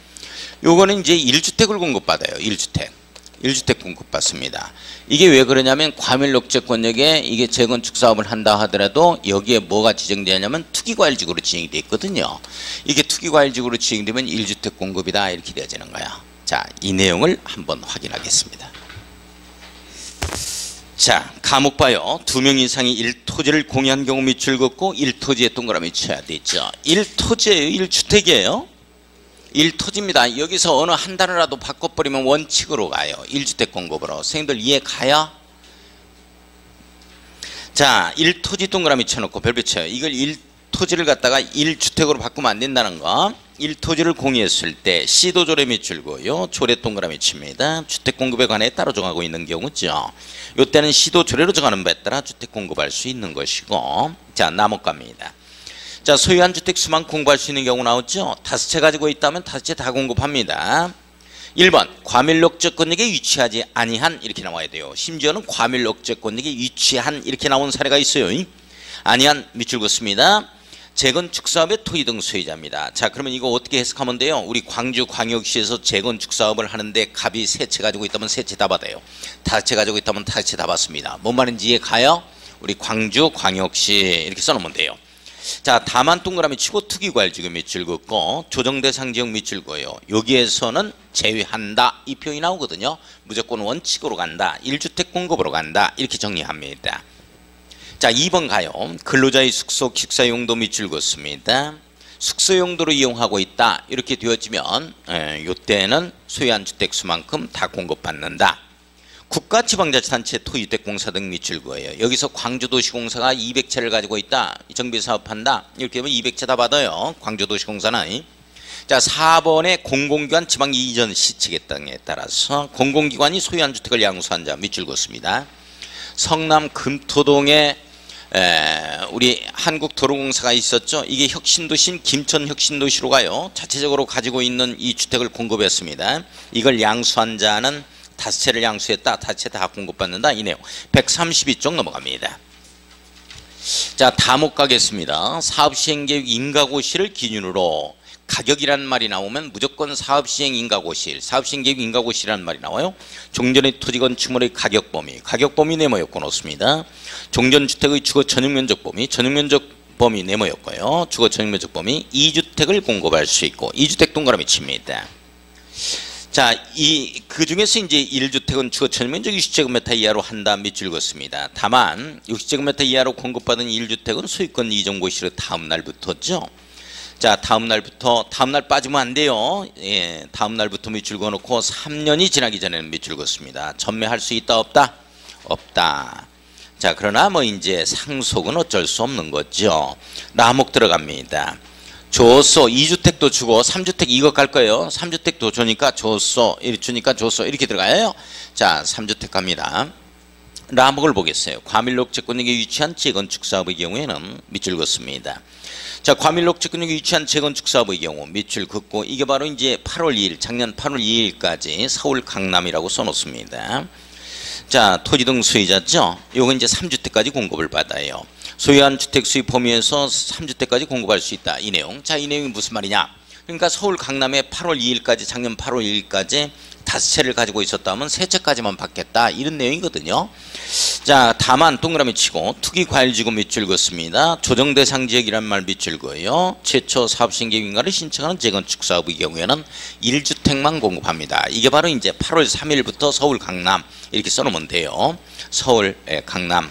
요거는 이제 1주택을 공급받아요. 1주택 공급받습니다. 이게 왜 그러냐면 과밀록제권역에 이게 재건축 사업을 한다 하더라도 여기에 뭐가 지정되냐면 투기과일지구로 지정이 되어 있거든요. 이게 투기과일지구로 지정되면 1주택 공급이다 이렇게 되어지는 거야. 자, 이 내용을 한번 확인하겠습니다. 자, 과목 봐요. 2명 이상이 1토지를 공유한 경우 밑줄 긋고 1토지에 동그라미 쳐야 되죠. 1토지예요. 1주택이에요. 1토지입니다. 여기서 어느 한 단어라도 바꿔버리면 원칙으로 가요. 1주택 공급으로. 선생님들 이해 가요? 자, 1토지 동그라미 쳐놓고 별표 쳐요. 이걸 1토지를 갖다가 1주택으로 바꾸면 안 된다는 거. 1토지를 공유했을 때 시도조례 밑줄고요. 조례 동그라미 칩니다. 주택 공급에 관해 따로 정하고 있는 경우죠. 이때는 시도조례로 정하는 바에 따라 주택 공급할 수 있는 것이고. 자, 나목 갑니다. 자, 소유한 주택 수만 공급할 수 있는 경우 나오죠. 5채 가지고 있다면 5채 다 공급합니다. 1번 과밀록제권역에 위치하지 아니한 이렇게 나와야 돼요. 심지어는 과밀록제권역에 위치한 이렇게 나온 사례가 있어요. 아니한 밑줄 긋습니다. 재건축 사업의 토지 등 소유자입니다. 자, 그러면 이거 어떻게 해석하면 돼요? 우리 광주광역시에서 재건축 사업을 하는데 갑이 3채 가지고 있다면 3채 다 받아요. 5채 가지고 있다면 5채 다 받습니다. 뭔 말인지 이해 가요? 우리 광주광역시 이렇게 써놓으면 돼요. 자, 다만 동그라미 치고 투기과일지구 밑줄 긋고 조정대상 지역 밑줄 그어요. 여기에서는 제외한다 이 표현이 나오거든요. 무조건 원칙으로 간다. 1주택 공급으로 간다. 이렇게 정리합니다. 자, 2번 가요. 근로자의 숙소 식사용도 밑줄 긋습니다. 숙소용도로 이용하고 있다 이렇게 되어지면 이때는 소유한 주택 수만큼 다 공급받는다. 국가지방자치단체 토지주택공사 등 밑줄 그어요. 여기서 광주도시공사가 200채를 가지고 있다. 정비사업한다. 이렇게 되면 200채 다 받아요. 광주도시공사는. 자, 4번에 공공기관 지방 이전 시책에 따라서 공공기관이 소유한 주택을 양수한 자 밑줄 그었습니다. 성남 금토동에 우리 한국도로공사가 있었죠. 이게 혁신도시인 김천혁신도시로 가요. 자체적으로 가지고 있는 이 주택을 공급했습니다. 이걸 양수한 자는 5채를 양수했다. 5채 다 공급받는다. 이 내용 132쪽 넘어갑니다. 자, 다목 가겠습니다. 사업시행계획 인가고시를 기준으로 가격이라는 말이 나오면 무조건 사업시행 인가고시, 사업시행계획 인가고시라는 말이 나와요. 종전의 토지건축물의 가격범위 네모였고 놓습니다. 종전주택의 주거 전용면적 범위 네모였고요. 주거 전용면적 범위 2주택을 공급할 수 있고 2주택 동그라미 칩니다. 자, 그 중에서 이제 1주택은 주거 전용면적 60제곱미터 이하로 한다 밑줄 긋습니다. 다만 60제곱미터 이하로 공급받은 1주택은 소유권 이전고시를 다음 날부터죠. 자, 다음 날 빠지면 안 돼요. 예, 다음 날부터 밑줄 그어놓고 3년이 지나기 전에는 밑줄 긋습니다. 전매할 수 있다 없다? 없다. 자, 그러나 뭐 이제 상속은 어쩔 수 없는 거죠. 나목 들어갑니다. 줬어. 2주택도 주고 3주택 이거 갈 거예요. 3주택도 주니까 줬어. 이렇게 들어가요. 자, 3주택 갑니다. 라목을 보겠어요. 과밀록제권역에 위치한 재건축 사업의 경우에는 밑줄 긋습니다. 자, 과밀록제권역에 위치한 재건축 사업의 경우 밑줄 긋고 이게 바로 이제 8월 2일, 작년 8월 2일까지 서울 강남이라고 써놓습니다. 자, 토지 등 소유자죠. 요거 이제 3주택까지 공급을 받아요. 소유한 주택 수입 범위에서 3주택까지 공급할 수 있다. 이 내용. 자, 이 내용이 무슨 말이냐? 그러니까 서울 강남에 8월 2일까지 작년 8월 2일까지 5채를 가지고 있었다면 3채까지만 받겠다. 이런 내용이거든요. 자, 다만 동그라미 치고 투기과일지구 밑줄 긋습니다. 조정대상 지역이란 말 밑줄 그어요. 최초 사업시행계획인가를 신청하는 재건축 사업의 경우에는 1주택 주택만 공급합니다. 이게 바로 이제 8월 3일부터 서울 강남 이렇게 써놓으면 돼요. 서울 강남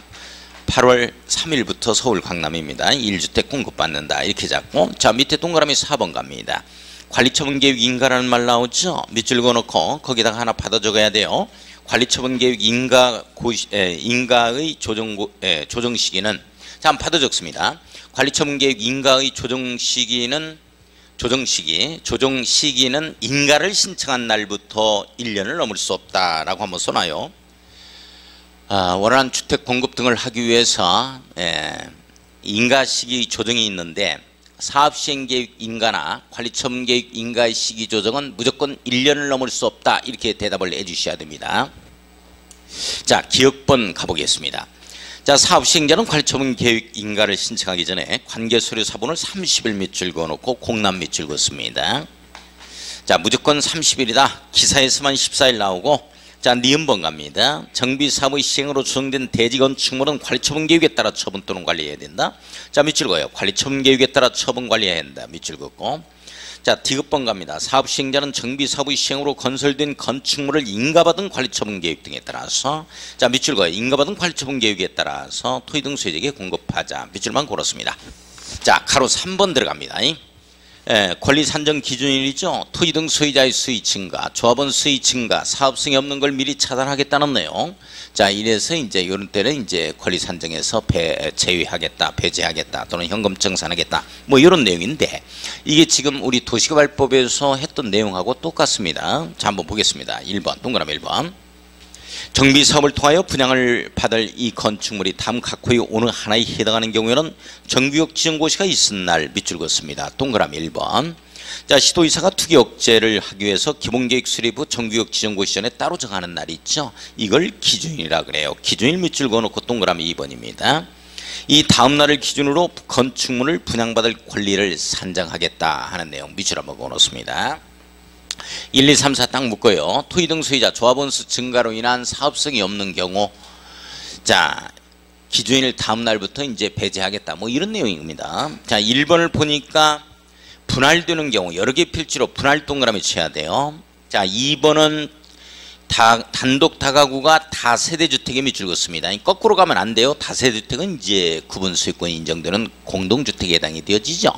8월 3일부터 서울 강남입니다. 1주택 공급받는다 이렇게 잡고, 자 밑에 동그라미 4번 갑니다. 관리처분계획 인가라는 말 나오죠. 밑줄 그어놓고 거기다가 하나 받아 적어야 돼요. 관리처분계획 인가의 조정 시기는, 자 한번 받아 적습니다. 관리처분계획 인가의 조정 시기는 인가를 신청한 날부터 1년을 넘을 수 없다라고 한번 써놔요. 원활한 주택 공급 등을 하기 위해서 인가 시기 조정이 있는데, 사업시행계획 인가나 관리처분계획 인가의 시기 조정은 무조건 1년을 넘을 수 없다 이렇게 대답을 해주셔야 됩니다. 자 기억번 가보겠습니다. 자 사업시행자는 관리처분계획 인가를 신청하기 전에 관계서류사본을 30일 밑줄 그어놓고 공람 밑줄 그었습니다. 자 무조건 30일이다. 기사에서만 14일 나오고, 자 니은번 갑니다. 정비사업의 시행으로 조정된 대지건축물은 관리처분계획에 따라 처분 또는 관리해야 된다. 자 밑줄 그어요. 관리처분계획에 따라 처분 관리해야 한다. 밑줄 긋고, 자 디귿번 갑니다. 사업시행자는 정비사업의 시행으로 건설된 건축물을 인가받은 관리처분계획 등에 따라서, 자 밑줄 그어요. 인가받은 관리처분계획에 따라서 토지 등 소유자에게 공급하자. 밑줄만 걸었습니다. 자 가로 3번 들어갑니다. 권리 산정 기준일이죠. 토지 등 소유자의 수익 증가, 조합원 수익 증가, 사업성이 없는 걸 미리 차단하겠다는 내용. 자 이래서 이제 이런 때는 이제 권리 산정에서 제외하겠다, 배제하겠다, 또는 현금 정산하겠다, 뭐 이런 내용인데, 이게 지금 우리 도시개발법에서 했던 내용하고 똑같습니다. 자 한번 보겠습니다. 1번 동그라미 1번. 정비사업을 통하여 분양을 받을 이 건축물이 다음 각 호의 어느 하나에 해당하는 경우에는 정비역 지정고시가 있은 날 밑줄 그었습니다. 동그라미 1번. 자 시도의사가 투기 억제를 하기 위해서 기본계획 수립 후 정비역 지정고시 전에 따로 정하는 날이 있죠. 이걸 기준이라 그래요. 기준일 밑줄 그어놓고 동그라미 2번입니다. 이 다음 날을 기준으로 건축물을 분양받을 권리를 산정하겠다 하는 내용 밑줄 한번 그어놓습니다. 1, 2, 3, 4 딱 묶어요. 토지 등 소유자 조합원 수 증가로 인한 사업성이 없는 경우, 자 기준일 다음 날부터 이제 배제하겠다, 뭐 이런 내용입니다. 자 1번을 보니까 분할되는 경우 여러 개 필지로 분할 동그라미 쳐야 돼요. 자 2번은 단독 다가구가 다세대주택에 밑줄 긋습니다. 거꾸로 가면 안 돼요. 다세대주택은 이제 구분 소유권이 인정되는 공동주택에 해당이 되어지죠.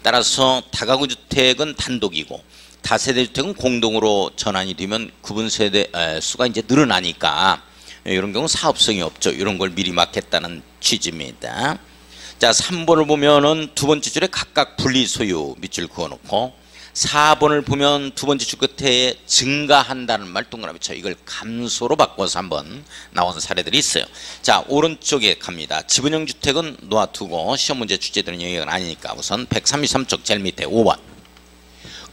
따라서 다가구 주택은 단독이고 다세대주택은 공동으로 전환이 되면 구분 세대 수가 이제 늘어나니까 이런 경우 사업성이 없죠. 이런 걸 미리 막겠다는 취지입니다. 자 3번을 보면은 두 번째 줄에 각각 분리 소유 밑줄 그어놓고, 4번을 보면 두 번째 줄 끝에 증가한다는 말 동그라미 쳐. 이걸 감소로 바꿔서 한번 나온 사례들이 있어요. 자 오른쪽에 갑니다. 지분형 주택은 놓아두고 시험 문제 출제되는 영역은 아니니까 우선 133쪽 제일 밑에 5번.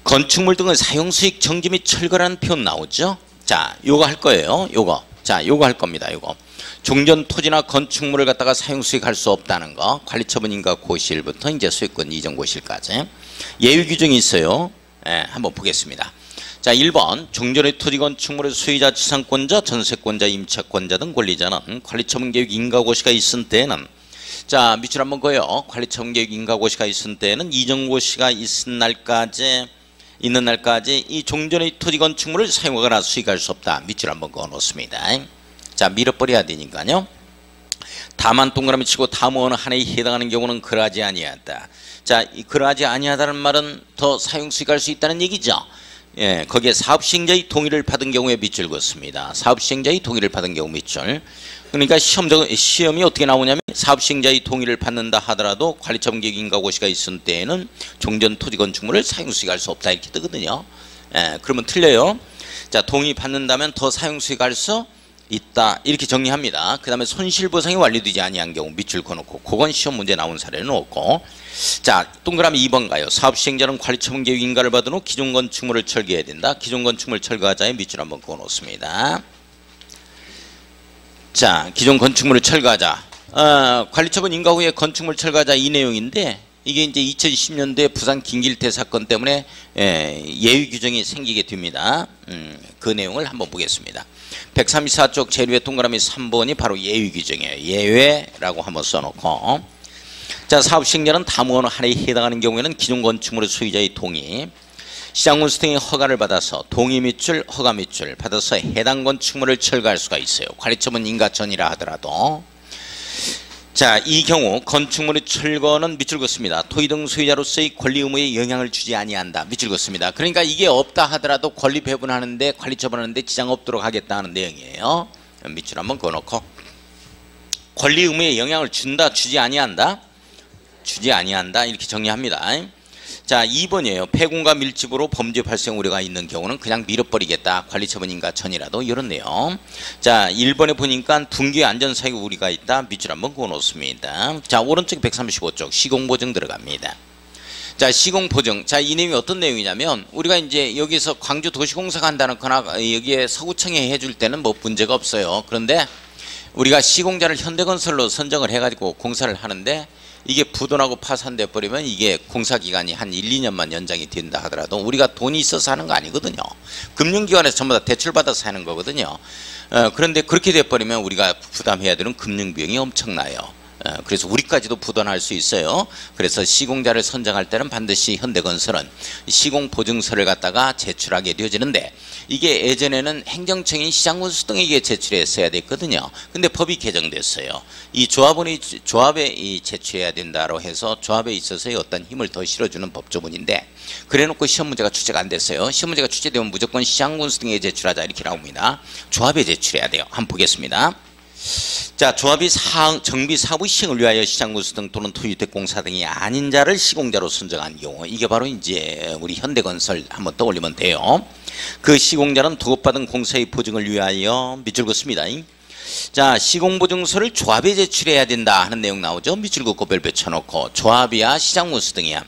건축물 등의 사용수익 정지 및 철거라는 표현 나오죠. 자 요거 할 거예요. 요거. 자 요거 할 겁니다. 요거. 종전 토지나 건축물을 갖다가 사용수익할 수 없다는 거, 관리처분인가 고시일부터 이제 소유권 이전 고시일까지 예외 규정이 있어요. 한번 보겠습니다. 자 1번 종전의 토지 건축물의 소유자, 지상권자, 전세권자, 임차권자 등 권리자는 관리처분계획 인가고시가 있은 때에는, 자 밑줄 한번 그어요. 관리처분계획 인가고시가 있은 때에는 이전고시가 있는 날까지 이 종전의 토지 건축물을 사용하거나 수익할 수 없다. 밑줄 한번 그어 놓습니다. 자 밀어버려야 되니까요. 다만 동그라미 치고 다음 어느 하나에 해당하는 경우는 그러하지 아니하다. 자 그러하지 아니하다는 말은 더 사용 수익할 수 있다는 얘기죠. 거기에 사업시행자의 동의를 받은 경우에 밑줄 그었습니다. 사업시행자의 동의를 받은 경우 밑줄. 그러니까 시험이 어떻게 나오냐면, 사업시행자의 동의를 받는다 하더라도 관리처분계획 인가고시가 있을 때에는 종전 토지 건축물을 사용수익할 수 없다 이렇게 뜨거든요. 그러면 틀려요. 자 동의 받는다면 더 사용수익할 수 있다 이렇게 정리합니다. 그 다음에 손실보상이 완료되지 아니한 경우 밑줄 그어놓고, 그건 시험 문제 나온 사례는 없고. 자 동그라미 2번 가요. 사업시행자는 관리처분계획 인가를 받은 후 기존 건축물을 철거해야 된다. 기존 건축물 철거하자에 밑줄 한번 그어놓습니다. 자 기존 건축물을 철거하자. 관리처분 인가 후에 건축물 철거하자 이 내용인데, 이게 이제 2010년대 부산 김길태 사건 때문에 예외 규정이 생기게 됩니다. 그 내용을 한번 보겠습니다. 134쪽 제일 위에 동그라미 3번이 바로 예외 규정이에요. 예외라고 한번 써놓고, 자 사업시행자는 다음 어느 하나에 해당하는 경우에는 기존 건축물의 소유자의 동의, 시장군수 등의 허가를 받아서 동의 밑줄, 허가 밑줄 받아서 해당 건축물을 철거할 수가 있어요. 관리처분 인가전이라 하더라도. 자, 이 경우 건축물의 철거는 밑줄 긋습니다. 토지 등 소유자로서의 권리 의무에 영향을 주지 아니한다. 밑줄 긋습니다. 그러니까 이게 없다 하더라도 권리 배분하는데 관리 처분하는데 지장 없도록 하겠다는 내용이에요. 밑줄 한번 그어놓고 권리 의무에 영향을 준다, 주지 아니한다, 주지 아니한다 이렇게 정리합니다. 자, 2번이에요. 폐공과 밀집으로 범죄 발생 우려가 있는 경우는 그냥 밀어버리겠다. 관리처분인가 전이라도 이런 내용. 자, 1번에 보니까 붕괴 안전사고 우려가 있다. 밑줄 한번 그어놓습니다. 자, 오른쪽 135쪽 시공보증 들어갑니다. 자, 시공보증. 자, 이 내용이 어떤 내용이냐면 우리가 이제 여기서 광주 도시공사가 한다는 거나 여기에 서구청에 해줄 때는 뭐 문제가 없어요. 그런데 우리가 시공자를 현대건설로 선정을 해가지고 공사를 하는데 이게 부도나고 파산돼 버리면 이게 공사기간이 한 1, 2년만 연장이 된다 하더라도 우리가 돈이 있어서 하는 거 아니거든요. 금융기관에서 전부 다 대출받아서 하는 거거든요. 그런데 그렇게 돼버리면 우리가 부담해야 되는 금융비용이 엄청나요. 그래서 우리까지도 부담할 수 있어요. 그래서 시공자를 선정할 때는 반드시 현대건설은 시공보증서를 갖다가 제출하게 되어지는데 이게 예전에는 행정청인 시장군수 등에게 제출했어야 됐거든요. 근데 법이 개정됐어요. 이 조합에 제출해야 된다고 해서 조합에 있어서의 어떤 힘을 더 실어주는 법조문인데 그래놓고 시험 문제가 출제가 안 됐어요. 시험 문제가 출제되면 무조건 시장군수 등에 제출하자 이렇게 나옵니다. 조합에 제출해야 돼요. 한번 보겠습니다. 자, 조합이 정비 사부 시행을 위하여 시장군수 등 또는 토지주택공사 등이 아닌 자를 시공자로 선정한 경우 이게 바로 이제 우리 현대건설 한번 떠올리면 돼요. 그 시공자는 도급받은 공사의 보증을 위하여 밑줄 긋습니다. 자, 시공보증서를 조합에 제출해야 된다 하는 내용 나오죠. 밑줄 긋고 별표 쳐놓고 조합이야 시장군수 등이야.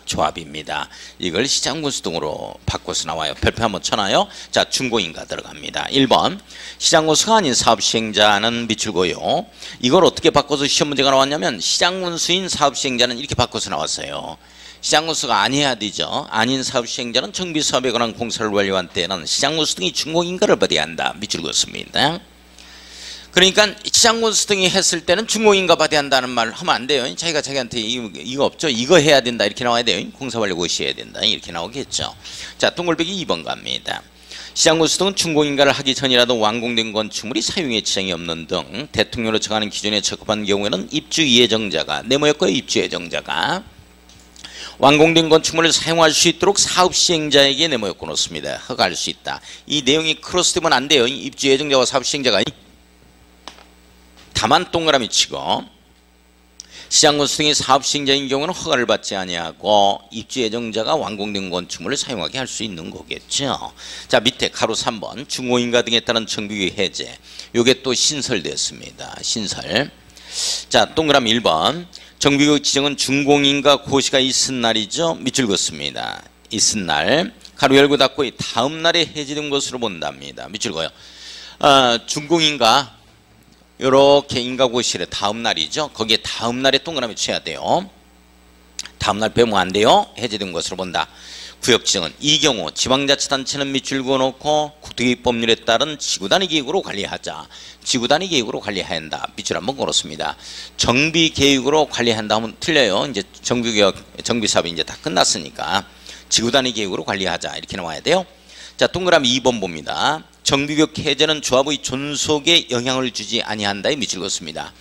조합입니다. 이걸 시장군수 등으로 바꿔서 나와요. 별표 한번 쳐놔요. 자, 준공인가 들어갑니다. 1번 시장군수가 아닌 사업시행자는 밑줄고요. 이걸 어떻게 바꿔서 시험 문제가 나왔냐면 시장군수인 사업시행자는 이렇게 바꿔서 나왔어요. 시장군수가 아니어야 되죠. 아닌 사업시행자는 정비사업에 관한 공사를 완료한 때는 시장군수 등이 준공인가를 받아야 한다. 밑줄 그었습니다. 그러니까 시장군수 등이 했을 때는 준공인가 받아야 한다는 말을 하면 안 돼요. 자기가 자기한테 이거 없죠. 이거 해야 된다 이렇게 나와야 돼요. 공사완료고시 해야 된다 이렇게 나오겠죠. 자, 동글배기 2번 갑니다. 시장군수 등은 준공인가를 하기 전이라도 완공된 건축물이 사용에 지장이 없는 등 대통령으로 정하는 기준에 적합한 경우에는 입주 예정자가 네모였고요. 입주 예정자가 완공된 건축물을 사용할 수 있도록 사업시행자에게 네모였고 놓습니다. 허가할 수 있다. 이 내용이 크로스되면 안 돼요. 입주 예정자와 사업시행자가 다만 동그라미 치고 시장군수 등이 사업시행자인 경우는 허가를 받지 아니하고 입주 예정자가 완공된 건축물을 사용하게 할 수 있는 거겠죠. 자, 밑에 가로 3번 준공인가 등에 따른 정비규 해제 요게 또 신설됐습니다. 신설. 자, 동그라미 1번 정비규 지정은 준공인가 고시가 있은 날이죠. 밑줄 긋습니다. 있은 날 가로 열고 닫고 다음 날에 해제된 것으로 본답니다. 밑줄 그어요. 준공인가 요렇게 인가고시를 다음 날이죠. 거기에 다음 날에 동그라미 쳐야 돼요. 다음 날 빼면 안 돼요. 해제된 것으로 본다. 구역 지정은 이 경우 지방자치단체는 밑줄 그어놓고 국토기획법률에 따른 지구단위 계획으로 관리하자. 지구단위 계획으로 관리해야 한다. 밑줄 한번 걸었습니다. 정비계획으로 관리한다 하면 틀려요. 이제 정비사업이 이제 다 끝났으니까 지구단위 계획으로 관리하자 이렇게 나와야 돼요. 자, 동그라미 2번 봅니다. 정비규격 해제는 조합의 존속에 영향을 주지 아니한다에 밑줄 그었습니다.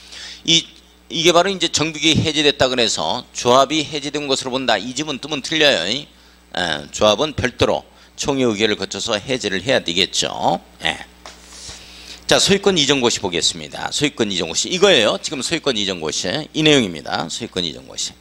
이게 바로 이제 정비규격이 해제됐다 그래서 조합이 해제된 것으로 본다. 이 집은 뜨면 틀려요. 조합은 별도로 총회 의결을 거쳐서 해제를 해야 되겠죠. 자, 소유권 이전고시 보겠습니다. 소유권 이전고시 이거예요. 지금 소유권 이전고시 이 내용입니다. 소유권 이전고시.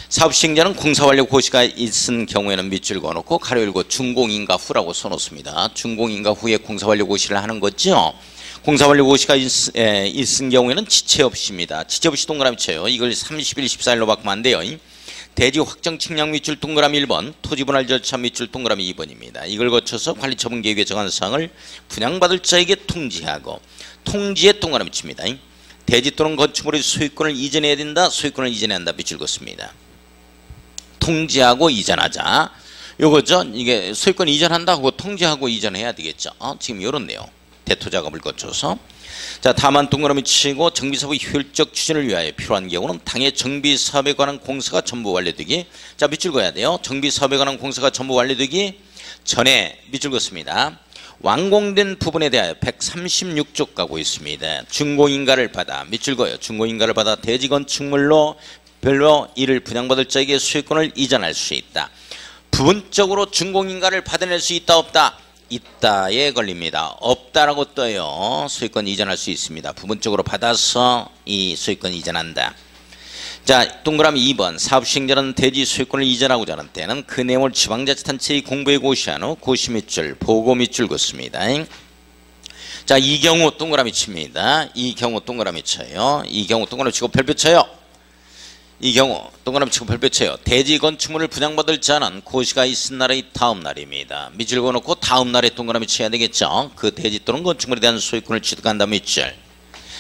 사업시행자는 공사완료 고시가 있은 경우에는 밑줄 그어놓고 가로 열고 준공인가 후라고 써놓습니다. 준공인가 후에 공사완료 고시를 하는 거죠. 공사완료 고시가 있은 경우에는 지체 없이입니다. 지체 없이 동그라미 쳐요. 이걸 30일 14일로 바꾸면 안 돼요. 대지 확정 측량 밑줄 동그라미 1번 토지분할 절차 밑줄 동그라미 2번입니다. 이걸 거쳐서 관리처분 계획에 정한 사항을 분양받을 자에게 통지하고 통지에 동그라미 칩니다. 대지 또는 건축물의 소유권을 이전해야 된다. 소유권을 이전해야 한다. 밑줄 긋습니다. 통지하고 이전하자. 요거죠. 이게 소유권 이전한다 하고 통지하고 이전해야 되겠죠. 지금 요런 내용. 대토 작업을 거쳐서. 자, 다만 동그라미 치고 정비사업의 효율적 추진을 위하여 필요한 경우는 당해 정비사업에 관한 공사가 전부 완료되기. 자, 밑줄 그어야 돼요. 정비사업에 관한 공사가 전부 완료되기 전에 밑줄 그었습니다. 완공된 부분에 대하여 136조 가고 있습니다. 준공인가를 받아 밑줄 그어요. 준공인가를 받아 대지건축물로 별로 이를 분양받을 자에게 소유권을 이전할 수 있다. 부분적으로 준공인가를 받아낼 수 있다 없다? 있다에 걸립니다. 없다라고 떠요. 소유권 이전할 수 있습니다. 부분적으로 받아서 이 소유권 이전한다. 자, 동그라미 2번 사업시행자는 대지 소유권을 이전하고자 하는 때는 그 내용을 지방자치단체의 공부에 고시한 후 고시 밑줄 보고 밑줄 긋습니다. 자, 이 경우 동그라미 칩니다. 이 경우 동그라미 쳐요. 이 경우 동그라미 치고 별표 쳐요. 이 경우 동그라미 치고 별표 쳐요. 대지 건축물을 분양받을 자는 고시가 있은 날의 다음 날입니다. 밑줄 그어놓고 다음 날에 동그라미 쳐야 되겠죠. 그 대지 또는 건축물에 대한 소유권을 취득한다 밑줄.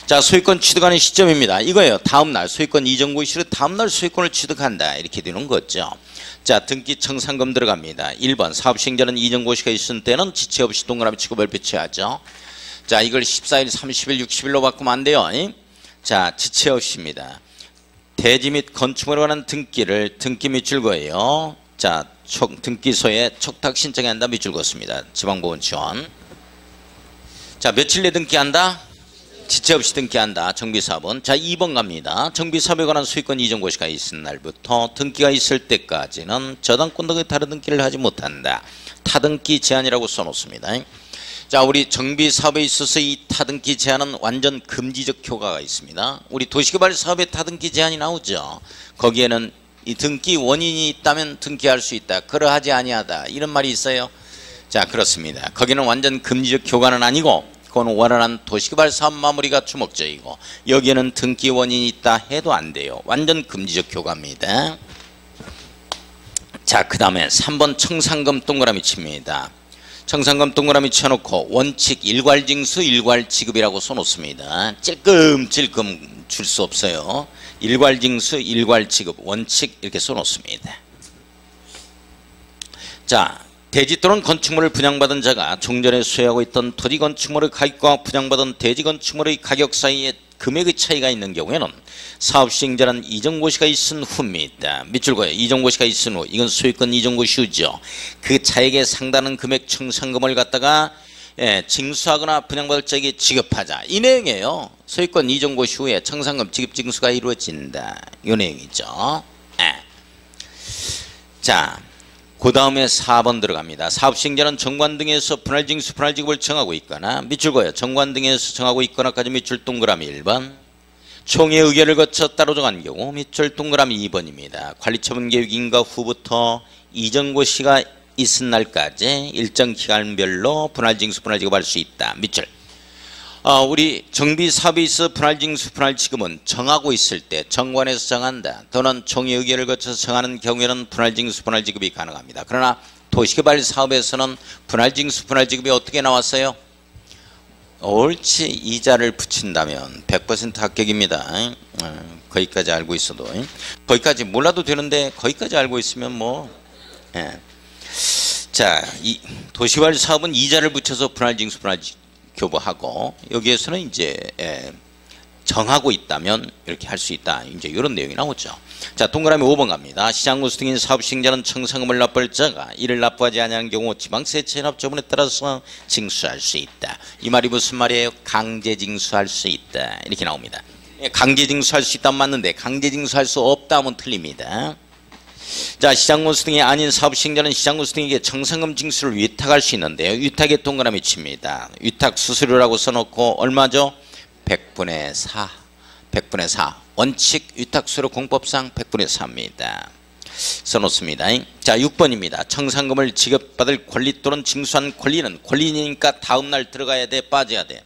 자, 소유권 취득하는 시점입니다. 이거예요. 다음날 소유권 이전 고시로 다음날 소유권을 취득한다. 이렇게 되는 거죠. 자, 등기 청산금 들어갑니다. 1번 사업시행자는 이전 고시가 있은 때는 지체 없이 동그라미 치고 별표 쳐야죠. 자, 이걸 14일, 30일, 60일로 바꾸면 안 돼요. 자, 지체 없이입니다. 대지 및 건축물에 관한 등기를 등기 밑줄 그어요. 자, 등기소에 촉탁 신청해야 한다. 밑줄 그었습니다. 지방보건 지원. 자, 며칠 내 등기한다? 지체 없이 등기한다. 정비사업은. 자, 2번 갑니다. 정비사업에 관한 소유권 이전 고시가 있은 날부터 등기가 있을 때까지는 저당권 등의 다른 등기를 하지 못한다. 타등기 제한이라고 써놓습니다. 자, 우리 정비사업에 있어서 이 타등기 제한은 완전 금지적 효과가 있습니다. 우리 도시개발 사업에 타등기 제한이 나오죠. 거기에는 이 등기 원인이 있다면 등기할 수 있다. 그러하지 아니하다. 이런 말이 있어요. 자, 그렇습니다. 거기는 완전 금지적 효과는 아니고 그건 원활한 도시개발 사업 마무리가 주목적이고 여기에는 등기 원인이 있다 해도 안 돼요. 완전 금지적 효과입니다. 자, 그 다음에 3번 청산금 동그라미 칩니다. 청산금 동그라미 쳐놓고 원칙 일괄징수 일괄지급이라고 써놓습니다. 찔끔찔끔 줄 수 없어요. 일괄징수 일괄지급 원칙 이렇게 써놓습니다. 자, 대지 또는 건축물을 분양받은 자가 종전에 소유하고 있던 토지 건축물의 가격과 분양받은 대지 건축물의 가격 사이에 금액의 차이가 있는 경우에는 사업시행자는 이전고시가 있은 후입니다. 밑줄 그어요. 이전고시가 있은 후. 이건 소유권 이전고시 후죠. 그 차액에 상당한 금액 청산금을 갖다가 징수하거나 분양받을 자에게 지급하자. 이 내용이에요. 소유권 이전고시 후에 청산금 지급 징수가 이루어진다. 이 내용이죠. 자, 그 다음에 4번 들어갑니다. 사업시행자는 정관 등에서 분할징수 분할지급을 정하고 있거나 밑줄 그어요. 정관 등에서 정하고 있거나까지 밑줄 동그라미 1번. 총회 의결을 거쳐 따로 정한 경우 밑줄 동그라미 2번입니다. 관리처분 계획 인가 후부터 이전고시가 있은 날까지 일정 기간별로 분할징수 분할지급할 수 있다. 밑줄. 우리 정비사업에 있어 분할징수 분할지급은 정하고 있을 때 정관에서 정한다. 또는 총회 의결을 거쳐서 정하는 경우에는 분할징수 분할지급이 가능합니다. 그러나 도시개발 사업에서는 분할징수 분할지급이 어떻게 나왔어요? 옳지. 이자를 붙인다면 100% 합격입니다. 거기까지 알고 있어도 거기까지 몰라도 되는데 거기까지 알고 있으면 뭐 자, 이 도시개발 사업은 이자를 붙여서 분할징수 분할지급 교부하고 여기에서는 이제 정하고 있다면 이렇게 할 수 있다. 이제 이런 내용이 나오죠. 자, 동그라미 5번 갑니다. 시장구수 등인 사업시행자는 청산금을 납부할 자가 이를 납부하지 않은 경우 지방세 체납처분에 따라서 징수할 수 있다. 이 말이 무슨 말이에요? 강제징수할 수 있다. 이렇게 나옵니다. 강제징수할 수 있다면 맞는데 강제징수할 수 없다 하면 틀립니다. 자, 시장군수 등이 아닌 사업시행자는 시장군수 등에게 청산금 징수를 위탁할 수 있는데요. 위탁에 동그라미 칩니다. 위탁 수수료라고 써놓고 얼마죠? 100분의 4. 100분의 4. 원칙 위탁수수료 공법상 100분의 4입니다. 써놓습니다. 자, 6번입니다. 청산금을 지급받을 권리 또는 징수한 권리는 권리니까 다음날 들어가야 돼? 빠져야 돼?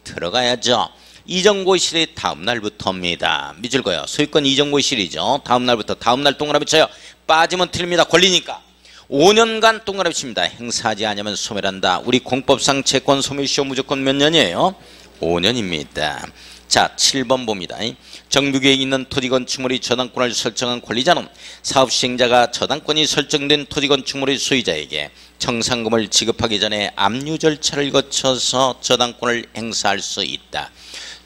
들어가야죠. 이전고실이 다음날부터입니다. 밑줄 그어요. 소유권 이전고실이죠. 다음날부터. 다음날 동그라미 쳐요. 빠지면 틀립니다. 권리니까. 5년간 동그라미 칩니다. 행사하지 않으면 소멸한다. 우리 공법상 채권 소멸시효 무조건 몇 년이에요? 5년입니다. 자, 7번 봅니다. 정비계획 있는 토지건축물의 저당권을 설정한 권리자는 사업 시행자가 저당권이 설정된 토지건축물의 소유자에게 정상금을 지급하기 전에 압류 절차를 거쳐서 저당권을 행사할 수 있다.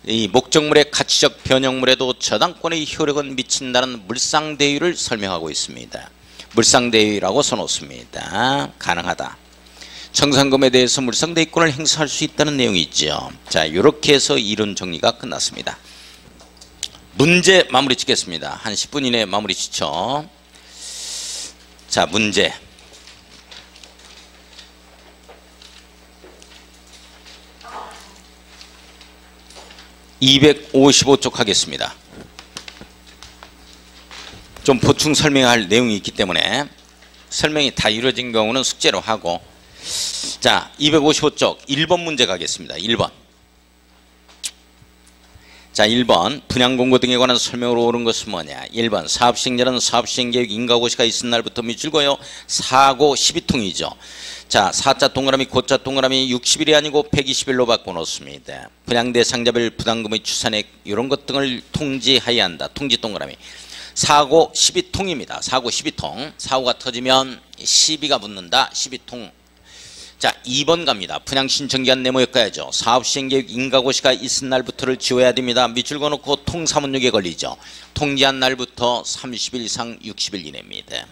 이 목적물의 가치적 변형물에도 저당권의 효력은 미친다는 물상대유를 설명하고 있습니다. 물상대유라고 써놓습니다. 가능하다. 정상금에 대해서 물상대유권을 행사할 수 있다는 내용이 있죠. 자, 이렇게 해서 이론 정리가 끝났습니다. 문제 마무리 짓겠습니다. 한 10분 이내에 마무리 짓죠. 자, 문제. (255쪽) 하겠습니다. 좀 보충 설명할 내용이 있기 때문에 설명이 다 이루어진 경우는 숙제로 하고, 자, 255쪽 1번 문제 가겠습니다. 1번. 자, 1번 분양공고 등에 관한 설명으로 옳은 것은 뭐냐. 1번 사업시행자는 사업시행계획 인가고시가 있은 날부터 미줄고요. 사고 12통이죠. 자, 사자 동그라미 고자 동그라미 60일이 아니고 120일로 바꿔놓습니다. 분양 대상자별 부담금의 추산액 이런 것 등을 통지하여야 한다. 통지 동그라미. 사고 12통입니다. 사고 12통. 사고가 터지면 시비가 붙는다. 12통. 자, 2번 갑니다. 분양신청기한 네모역가야죠. 사업시행계획 인가고시가 있은 날부터를 지워야 됩니다. 밑줄 그어놓고 통사문육에 걸리죠. 통지한 날부터 30일 이상 60일 이내입니다.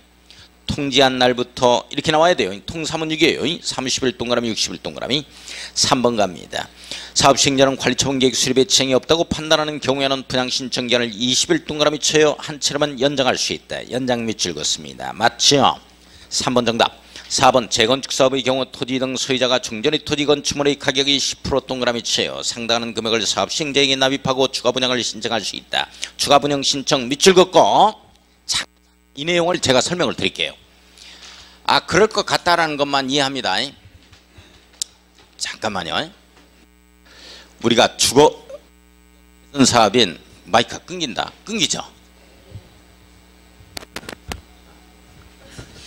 통지한 날부터 이렇게 나와야 돼요. 통사문육이에요. 30일 동그라미 60일 동그라미. 3번 갑니다. 사업시행자는 관리처분계획 수립에 지장이 없다고 판단하는 경우에는 분양신청기한을 20일 동그라미 쳐요. 한 차례만 연장할 수 있다. 연장 밑줄 긋습니다. 맞죠? 3번 정답. 4번 재건축 사업의 경우 토지 등 소유자가 중전의 토지 건축물의 가격이 10% 동그라미 쳐요. 상당한 금액을 사업 시행자에게 납입하고 추가 분양을 신청할 수 있다. 추가 분양 신청 밑줄 긋고, 자, 이 내용을 제가 설명을 드릴게요. 아, 그럴 것 같다라는 것만 이해합니다. 잠깐만요. 우리가 주거 사업인 마이크가 끊긴다. 끊기죠?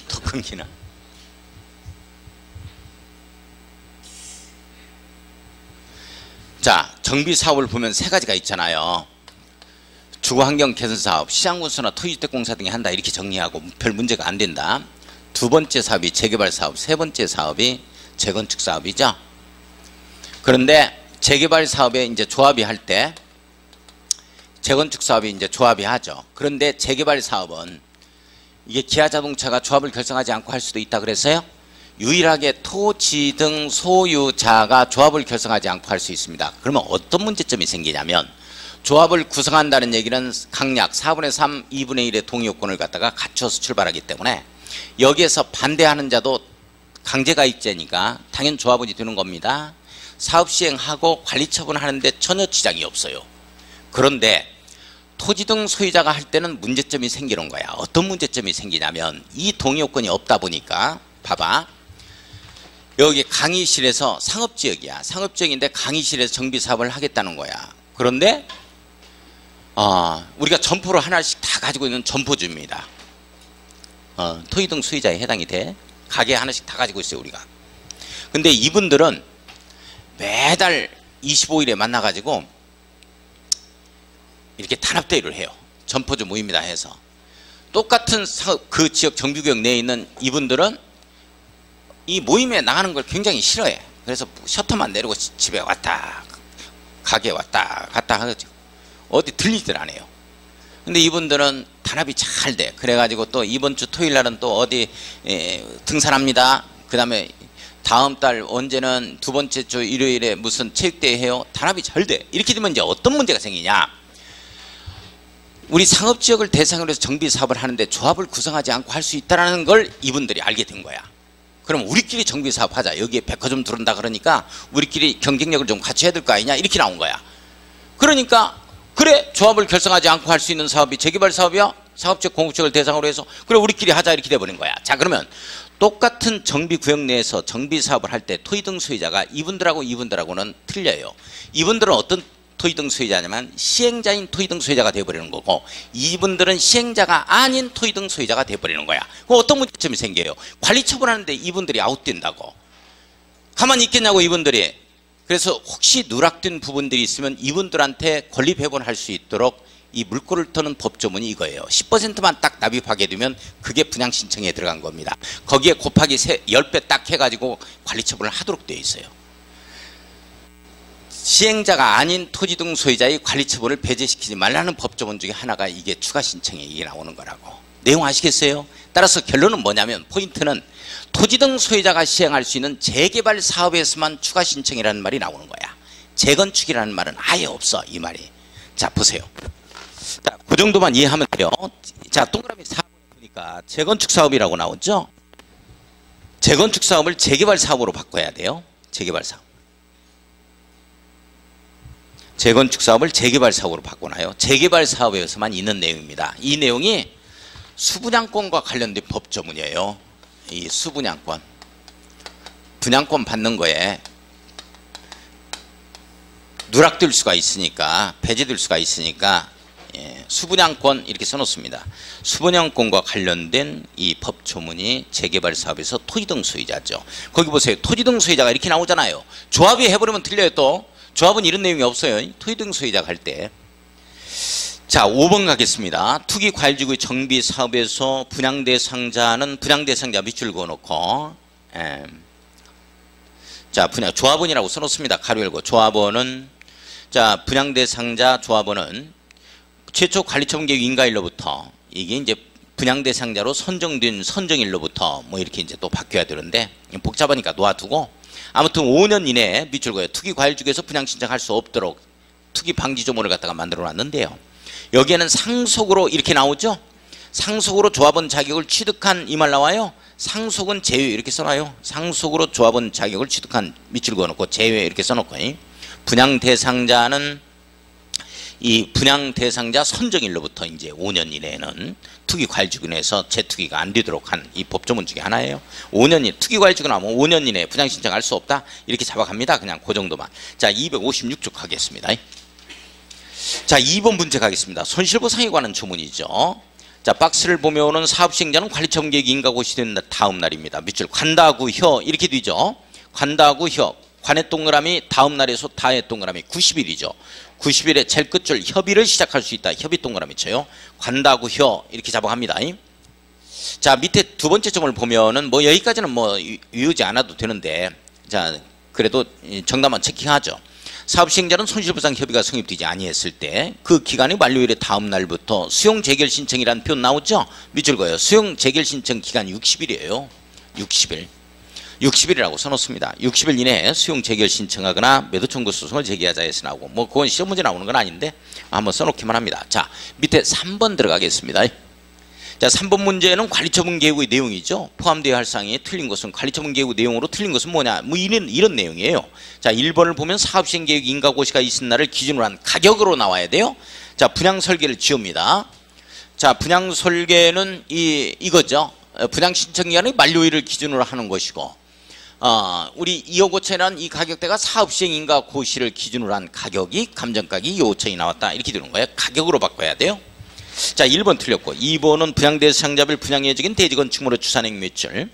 더 끊기나? 자, 정비사업을 보면 세 가지가 있잖아요. 주거환경 개선사업, 시장건설이나 토지주택공사 등이 한다. 이렇게 정리하고 별 문제가 안 된다. 두 번째 사업이 재개발사업, 세 번째 사업이 재건축사업이죠. 그런데 재개발사업에 이제 조합이 할 때 재건축사업이 이제 조합이 하죠. 그런데 재개발사업은 이게 기아자동차가 조합을 결성하지 않고 할 수도 있다 그랬어요. 유일하게 토지 등 소유자가 조합을 결성하지 않고 할 수 있습니다. 그러면 어떤 문제점이 생기냐면, 조합을 구성한다는 얘기는 강약 4분의 3, 2분의 1의 동의요건을 갖다가 갖춰서 출발하기 때문에 여기에서 반대하는 자도 강제가입자니까 당연 조합원이 되는 겁니다. 사업 시행하고 관리처분하는데 전혀 지장이 없어요. 그런데 토지 등 소유자가 할 때는 문제점이 생기는 거야. 어떤 문제점이 생기냐면, 이 동의요건이 없다 보니까, 봐봐, 여기 강의실에서 상업지역이야. 상업지역인데 강의실에서 정비사업을 하겠다는 거야. 그런데 우리가 점포를 하나씩 다 가지고 있는 점포주입니다. 토지 등 소유자에 해당이 돼. 가게 하나씩 다 가지고 있어요, 우리가. 근데 이분들은 매달 25일에 만나가지고 이렇게 단합대회를 해요. 점포주 모임이다 해서. 똑같은 그 지역 정비구역 내에 있는 이분들은 이 모임에 나가는 걸 굉장히 싫어해. 그래서 셔터만 내리고 집에 왔다 가게 왔다 갔다 하죠. 어디 들리질 않아요. 근데 이분들은 단합이 잘 돼. 그래가지고 또 이번 주 토요일 날은 또 어디 등산합니다. 그 다음에 다음 달 언제는 두 번째 주 일요일에 무슨 체육대회 해요. 단합이 잘 돼. 이렇게 되면 이제 어떤 문제가 생기냐. 우리 상업지역을 대상으로 해서 정비사업을 하는데 조합을 구성하지 않고 할 수 있다는 걸 이분들이 알게 된 거야. 그럼 우리끼리 정비사업 하자. 여기에 백화점 들어온다 그러니까 우리끼리 경쟁력을 좀 같이 해야 될 거 아니냐. 이렇게 나온 거야. 그러니까 그래, 조합을 결성하지 않고 할 수 있는 사업이 재개발 사업이야. 상업지역 공급지역을 대상으로 해서 그래 우리끼리 하자 이렇게 돼버린 거야. 자, 그러면 똑같은 정비구역 내에서 정비사업을 할 때 토지 등 소유자가 이분들하고는 틀려요. 이분들은 어떤 토지 등 소유자냐면 시행자인 토지 등 소유자가 돼버리는 거고, 이분들은 시행자가 아닌 토지 등 소유자가 돼버리는 거야. 그 어떤 문제점이 생겨요? 관리 처분하는데 이분들이 아웃된다고. 가만히 있겠냐고 이분들이. 그래서 혹시 누락된 부분들이 있으면 이분들한테 권리 배분할 수 있도록 이 물꼬를 터는 법조문이 이거예요. 10%만 딱 납입하게 되면 그게 분양 신청에 들어간 겁니다. 거기에 곱하기 10배 딱 해가지고 관리 처분을 하도록 되어 있어요. 시행자가 아닌 토지 등 소유자의 관리 처분을 배제시키지 말라는 법조문 중에 하나가 이게 추가 신청에 이게 나오는 거라고. 내용 아시겠어요? 따라서 결론은 뭐냐면 포인트는 토지 등 소유자가 시행할 수 있는 재개발 사업에서만 추가 신청이라는 말이 나오는 거야. 재건축이라는 말은 아예 없어, 이 말이. 자, 보세요. 자, 그 정도만 이해하면 돼요. 자, 동그라미 4번에 보니까 재건축 사업이라고 나오죠? 재건축 사업을 재개발 사업으로 바꿔야 돼요. 재개발 사업. 재건축 사업을 재개발 사업으로 바꿔놔요. 재개발 사업에서만 있는 내용입니다. 이 내용이 수분양권과 관련된 법조문이에요. 이 수분양권. 분양권 받는 거에 누락될 수가 있으니까, 배제될 수가 있으니까 수분양권 이렇게 써놓습니다. 수분양권과 관련된 이 법조문이 재개발 사업에서 토지 등 소유자죠. 거기 보세요. 토지 등 소유자가 이렇게 나오잖아요. 조합이 해버리면 틀려요. 또 조합은 이런 내용이 없어요. 토지 등 소유자가 할 때. 자, 5번 가겠습니다. 투기 과일지구 정비 사업에서 분양 대상자는 분양 대상자 밑줄 그어놓고, 자, 분양 조합원이라고 써놓습니다. 가로 열고. 조합원은, 자, 분양 대상자 조합원은 최초 관리처분 계획 인가일로부터 이게 이제 분양 대상자로 선정된 선정일로부터 뭐 이렇게 이제 또 바뀌어야 되는데 복잡하니까 놓아두고, 아무튼 5년 이내에 밑줄 그어요. 투기 과일지구에서 분양 신청할 수 없도록 투기 방지 조문을 갖다가 만들어 놨는데요. 여기에는 상속으로 이렇게 나오죠. 상속으로 조합원 자격을 취득한 이 말 나와요. 상속은 제외 이렇게 써놔요. 상속으로 조합원 자격을 취득한 밑줄 그어놓고 제외 이렇게 써놓고, 분양 대상자는 이 분양 대상자 선정일로부터 이제 5년 이내에는 투기 과일지구 내에서 재투기가 안 되도록 한 이 법조문 중에 하나예요. 5년 이내 투기 과일지구 나오면 5년 이내에 분양 신청할 수 없다 이렇게 잡아갑니다. 그냥 그 정도만. 자, 256쪽 가겠습니다. 자, 2번 문제 가겠습니다. 손실보상에 관한 조문이죠. 자, 박스를 보면은 사업시행자는 관리처분 계획 인가고시 된 다음 날입니다. 밑줄 관다구 혀 이렇게 되죠. 관다구 혀 관의 동그라미 다음 날에서 다의 동그라미 90일이죠. 90일에 제일 끝줄 협의를 시작할 수 있다. 협의 동그라미 쳐요. 관다구 혀 이렇게 잡아갑니다. 자, 밑에 두 번째 점을 보면은 뭐 여기까지는 뭐 외우지 않아도 되는데, 자, 그래도 정답만 체킹하죠. 사업시행자는 손실보상 협의가 성립되지 아니했을 때 그 기간의 만료일의 다음 날부터 수용 재결 신청이라는 표현 나오죠. 밑줄 그어요. 수용 재결 신청 기간 60일이에요. 60일. 60일이라고 써놓습니다. 60일 이내에 수용 재결 신청하거나 매도 청구 소송을 제기하자 해서 나오고, 뭐 그건 시험 문제 나오는 건 아닌데 한번 써놓기만 합니다. 자, 밑에 3번 들어가겠습니다. 자, 3번 문제는 관리처분 계획의 내용이죠. 포함되어야 할 사항이 틀린 것은, 관리처분 계획의 내용으로 틀린 것은 뭐냐, 뭐 이런 내용이에요. 자, 1번을 보면 사업시행 계획 인가고시가 있은 날을 기준으로 한 가격으로 나와야 돼요. 자, 분양 설계를 지읍니다. 자, 분양 설계는 이거죠. 분양 신청 기간의 만료일을 기준으로 하는 것이고, 우리 2억 5천이라는 이 가격대가 사업시행 인가고시를 기준으로 한 가격이 감정가격이 2억 5천이 나왔다 이렇게 되는 거예요. 가격으로 바꿔야 돼요. 자, 1번 틀렸고, 2번은 분양 대상자별 분양 예정인 대지건축물의 추산액 매출,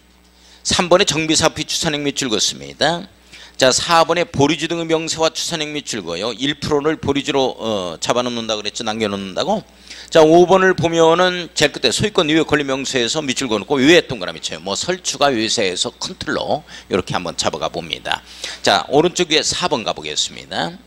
3번에 정비사업비 추산액 매출 그었습니다. 자, 4번에 보류주 등의 명세와 추산액 매출 그어요. 1%를 보류주로 잡아놓는다고 그랬죠. 남겨놓는다고. 자, 5번을 보면은 제일 끝에 소유권 유예 권리 명세에서 밑줄 그어놓고 외에 동그라미 쳐요. 뭐 설추가 외세에서 큰 틀로 이렇게 한번 잡아가 봅니다. 자, 오른쪽 위에 4번 가보겠습니다.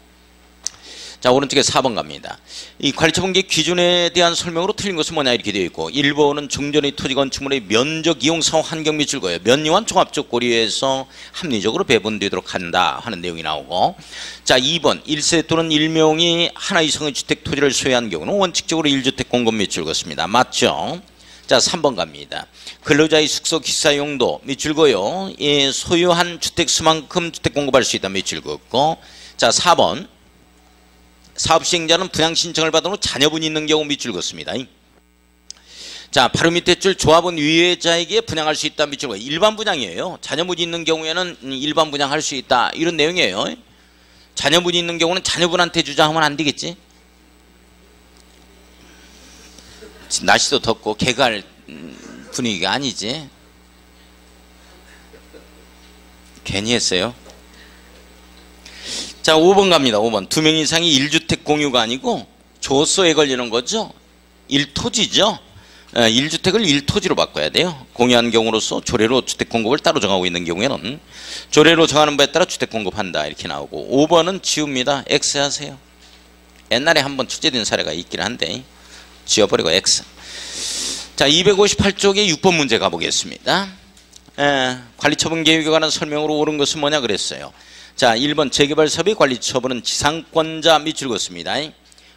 자, 오른쪽에 4번 갑니다. 이 관리처분 계획 기준에 대한 설명으로 틀린 것은 뭐냐 이렇게 되어 있고, 1번은 중전의 토지 건축물의 면적 이용 사후 환경 밑줄 그어요. 면유한 종합적 고려에서 합리적으로 배분되도록 한다 하는 내용이 나오고, 자, 2번 1세 또는 1명이 하나 이상의 주택 토지를 소유한 경우는 원칙적으로 1주택 공급 밑줄 그었습니다. 맞죠? 자, 3번 갑니다. 근로자의 숙소 기숙사 용도 밑줄 그어요. 예, 소유한 주택 수만큼 주택 공급할 수 있다 밑줄 그었고, 자, 4번 사업시행자는 분양 신청을 받은 후 자녀분이 있는 경우 밑줄 그었습니다. 자, 바로 밑에 줄 조합원 위에자에게 분양할 수 있다 밑줄 그어요. 일반 분양이에요. 자녀분이 있는 경우에는 일반 분양할 수 있다 이런 내용이에요. 자녀분이 있는 경우는 자녀분한테 주자 하면 안 되겠지. 날씨도 덥고 개갈 분위기가 아니지. 괜히 했어요. 자, 5번 갑니다. 5번. 2명 이상이 1주택 공유가 아니고 조소에 걸리는 거죠. 1토지죠. 1주택을 1토지로 바꿔야 돼요. 공유한 경우로서 조례로 주택 공급을 따로 정하고 있는 경우에는 조례로 정하는 바에 따라 주택 공급한다 이렇게 나오고, 5번은 지웁니다. X 하세요. 옛날에 한번 출제된 사례가 있긴 한데 지워버리고 X. 자, 258쪽에 6번 문제 가보겠습니다. 관리처분 계획에 관한 설명으로 옳은 것은 뭐냐 그랬어요. 자, 1번 재개발 사업의 관리처분은 지상권자 및 줄였습니다.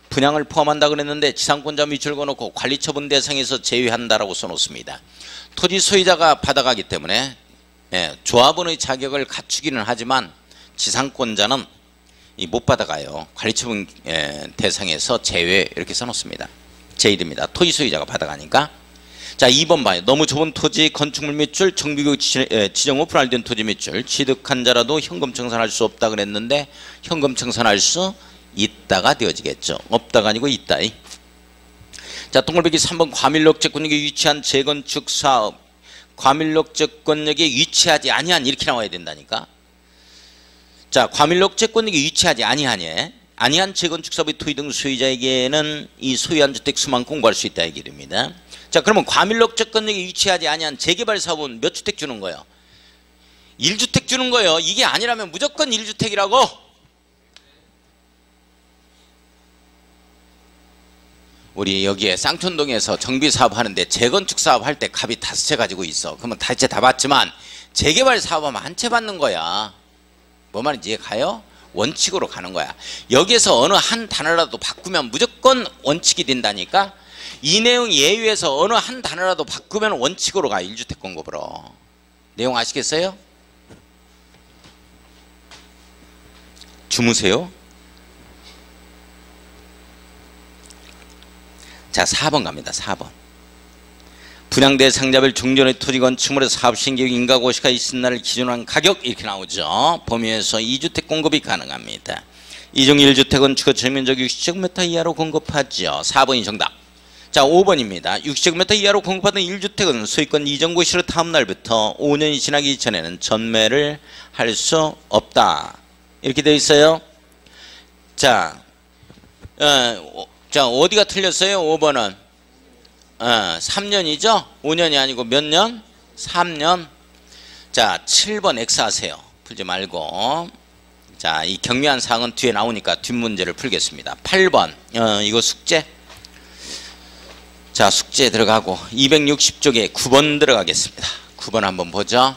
분양을 포함한다 그랬는데 지상권자 및 줄여놓고 관리처분 대상에서 제외한다라고 써놓습니다. 토지 소유자가 받아가기 때문에 조합원의 자격을 갖추기는 하지만 지상권자는 못 받아가요. 관리처분 대상에서 제외 이렇게 써놓습니다. 제외됩니다. 토지 소유자가 받아가니까. 자, 2번 봐요. 너무 좁은 토지 건축물 밑줄 정비구역 지정 후 분할된 토지 밑줄 취득한 자라도 현금 청산할 수 없다 그랬는데 현금 청산할 수 있다가 되어지겠죠. 없다가 아니고 있다. 자, 동글배기 3번 과밀록 채권역에 위치한 재건축 사업, 과밀록 채권역에 위치하지 아니한 이렇게 나와야 된다니까. 자, 과밀록 채권역에 위치하지 아니한 재건축 사업의 토지 등 소유자에게는 이 소유한 주택 수만 공부할 수 있다 얘기 됩니다. 자, 그러면 과밀록 채권역에 위치하지 아니한 재개발 사업은 몇 주택 주는 거예요? 1주택 주는 거예요. 이게 아니라면 무조건 1주택이라고. 우리 여기에 쌍촌동에서 정비사업 하는데 재건축 사업 할 때 갑이 5채 가지고 있어. 그러면 5채 다 받지만 재개발 사업하면 한 채 받는 거야. 뭐 말인지 이해 가요? 원칙으로 가는 거야. 여기에서 어느 한 단어라도 바꾸면 무조건 원칙이 된다니까. 이 내용 예외에서 어느 한 단어라도 바꾸면 원칙으로 가. 1주택 공급으로. 내용 아시겠어요? 주무세요. 자, 4번 갑니다. 4번. 분양 대상자별 종전의 토지 건축물의 사업 신계획 인가고시가 있은 날을 기준으로 한 가격 이렇게 나오죠. 범위에서 2주택 공급이 가능합니다. 이중 1주택은 주거 전면적 60제곱미터 이하로 공급하죠. 4번이 정답. 자, 5번입니다. 60제곱미터 이하로 공급하던 1주택은 소유권 이전고시로 다음 날부터 5년이 지나기 전에는 전매를 할 수 없다. 이렇게 되어 있어요. 자, 어디가 틀렸어요? 5번은 3년이죠? 5년이 아니고 몇 년? 3년. 자, 7번 X 하세요. 풀지 말고. 자, 이 경미한 사항은 뒤에 나오니까 뒷문제를 풀겠습니다. 8번 이거 숙제. 자, 숙제 들어가고 260쪽에 9번 들어가겠습니다. 9번 한번 보죠.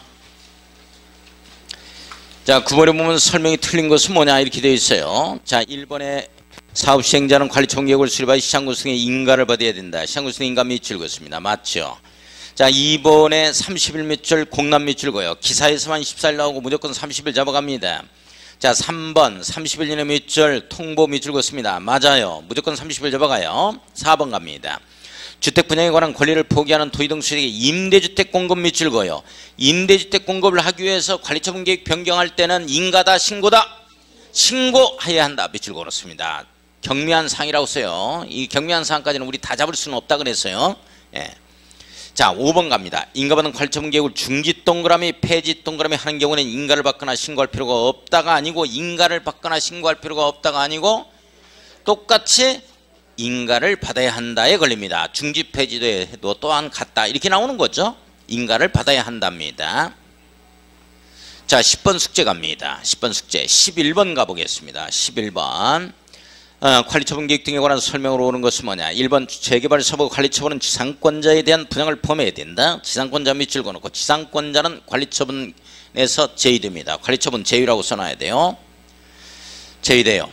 자, 9번에 보면 설명이 틀린 것은 뭐냐 이렇게 되어 있어요. 자, 1번에 사업 시행자는 관리처분 계획을 수립하여 시장구성의 인가를 받아야 된다. 시장구성의 인가 밑줄 긋습니다. 맞죠? 자, 2번에 30일 밑줄 공납 밑줄 고요. 기사에서만 14일 나오고 무조건 30일 잡아갑니다. 자, 3번 30일 이내 밑줄 통보 밑줄 긋습니다. 맞아요. 무조건 30일 잡아가요. 4번 갑니다. 주택 분양에 관한 권리를 포기하는 토지 등 수익에 임대주택 공급 밑줄 고요. 임대주택 공급을 하기 위해서 관리처분 계획 변경할 때는 인가다 신고다? 신고해야 한다. 밑줄 걸었습니다. 경미한 사항이라고 써요. 이 경미한 사항까지는 우리 다 잡을 수는 없다 그랬어요. 예. 자, 5번 갑니다. 인가받은 관리처분 계획을 중지 동그라미 폐지 동그라미 하는 경우는 인가를 받거나 신고할 필요가 없다가 아니고 인가를 받거나 신고할 필요가 없다가 아니고 똑같이 인가를 받아야 한다에 걸립니다. 중지 폐지도 해도 또한 같다 이렇게 나오는 거죠. 인가를 받아야 한답니다. 자, 10번 숙제 갑니다. 10번 숙제 11번 가보겠습니다. 11번 관리처분 계획 등에 관한 설명으로 오는 것은 뭐냐. 1번 재개발 사업 관리처분은 지상권자에 대한 분양을 포함해야 된다. 지상권자 밑줄 그어놓고 지상권자는 관리처분에서 제외됩니다. 관리처분 제외라고 써놔야 돼요. 제외돼요.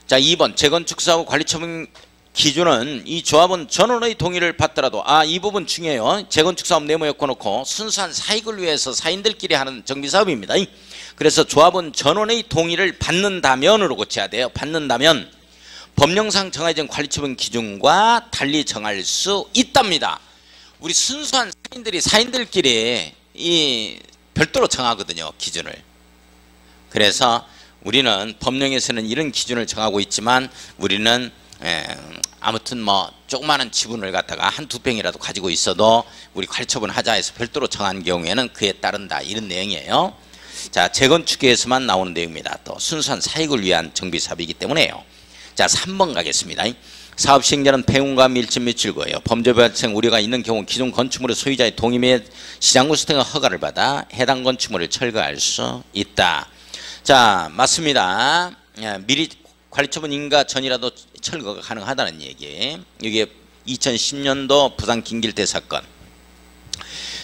자, 2번 재건축 사업 관리처분 기준은 이 조합은 전원의 동의를 받더라도 이 부분 중요해요. 재건축 사업 네모에 꽂아놓고 순수한 사익을 위해서 사인들끼리 하는 정비사업입니다. 그래서 조합은 전원의 동의를 받는다면으로 고쳐야 돼요. 받는다면 법령상 정해진 관리처분 기준과 달리 정할 수 있답니다. 우리 순수한 사인들끼리 이 별도로 정하거든요. 기준을. 그래서 우리는 법령에서는 이런 기준을 정하고 있지만 우리는 아무튼 뭐 조그마한 지분을 갖다가 한두 평이라도 가지고 있어도 우리 관리처분 하자 해서 별도로 정한 경우에는 그에 따른다 이런 내용이에요. 자, 재건축에서만 나오는 내용입니다. 또 순수한 사익을 위한 정비사업이기 때문에요. 자, 3번 가겠습니다. 사업 시행자는 폐운과 밀집 및 질거예요. 범죄 발생 우려가 있는 경우 기존 건축물의 소유자의 동의 및 시장구수 등의 허가를 받아 해당 건축물을 철거할 수 있다. 자, 맞습니다. 미리 관리처분 인가 전이라도 철거가 가능하다는 얘기. 이게 2010년도 부산 김길태 사건.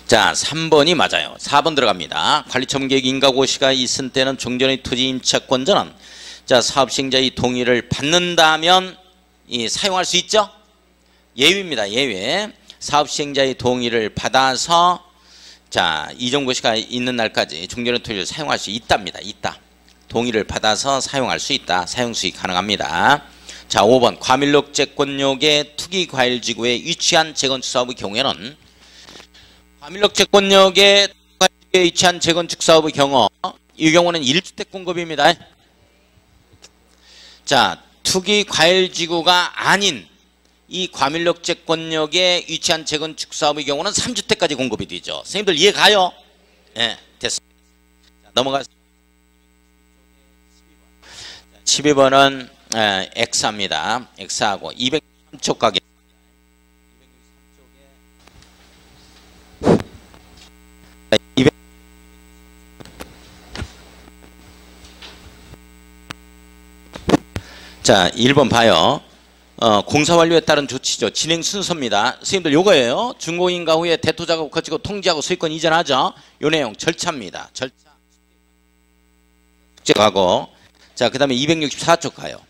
자, 3번이 맞아요. 4번 들어갑니다. 관리처분 계획 인가고시가 있은 때는 종전의 토지 임차권자는 자, 사업 시행자의 동의를 받는다면 사용할 수 있죠? 예외입니다. 예외. 사업 시행자의 동의를 받아서 자, 이전고시가 있는 날까지 종전의 토지를 사용할 수 있답니다. 있다. 동의를 받아서 사용할 수 있다. 사용 수익 가능합니다. 자, 5번 과밀록제권역의 투기과일지구에 위치한 재건축 사업의 경우에는 과밀록제권역에 위치한 재건축 사업의 경우 이 경우는 1주택 공급입니다. 자, 투기과일지구가 아닌 이 과밀록제권역에 위치한 재건축 사업의 경우는 3주택까지 공급이 되죠. 선생님들 이해 가요? 네, 됐습니다. 자, 넘어가서 12번은 X입니다. X하고 203쪽 가게. 자, 1번 봐요. 공사 완료에 따른 조치죠. 진행 순서입니다. 선생님들 요거예요. 준공인가 후에 대토 작업 거치고 통지하고 소유권 이전하죠. 요 내용 절차입니다. 절차. 가고 자, 그 다음에 264쪽 가요.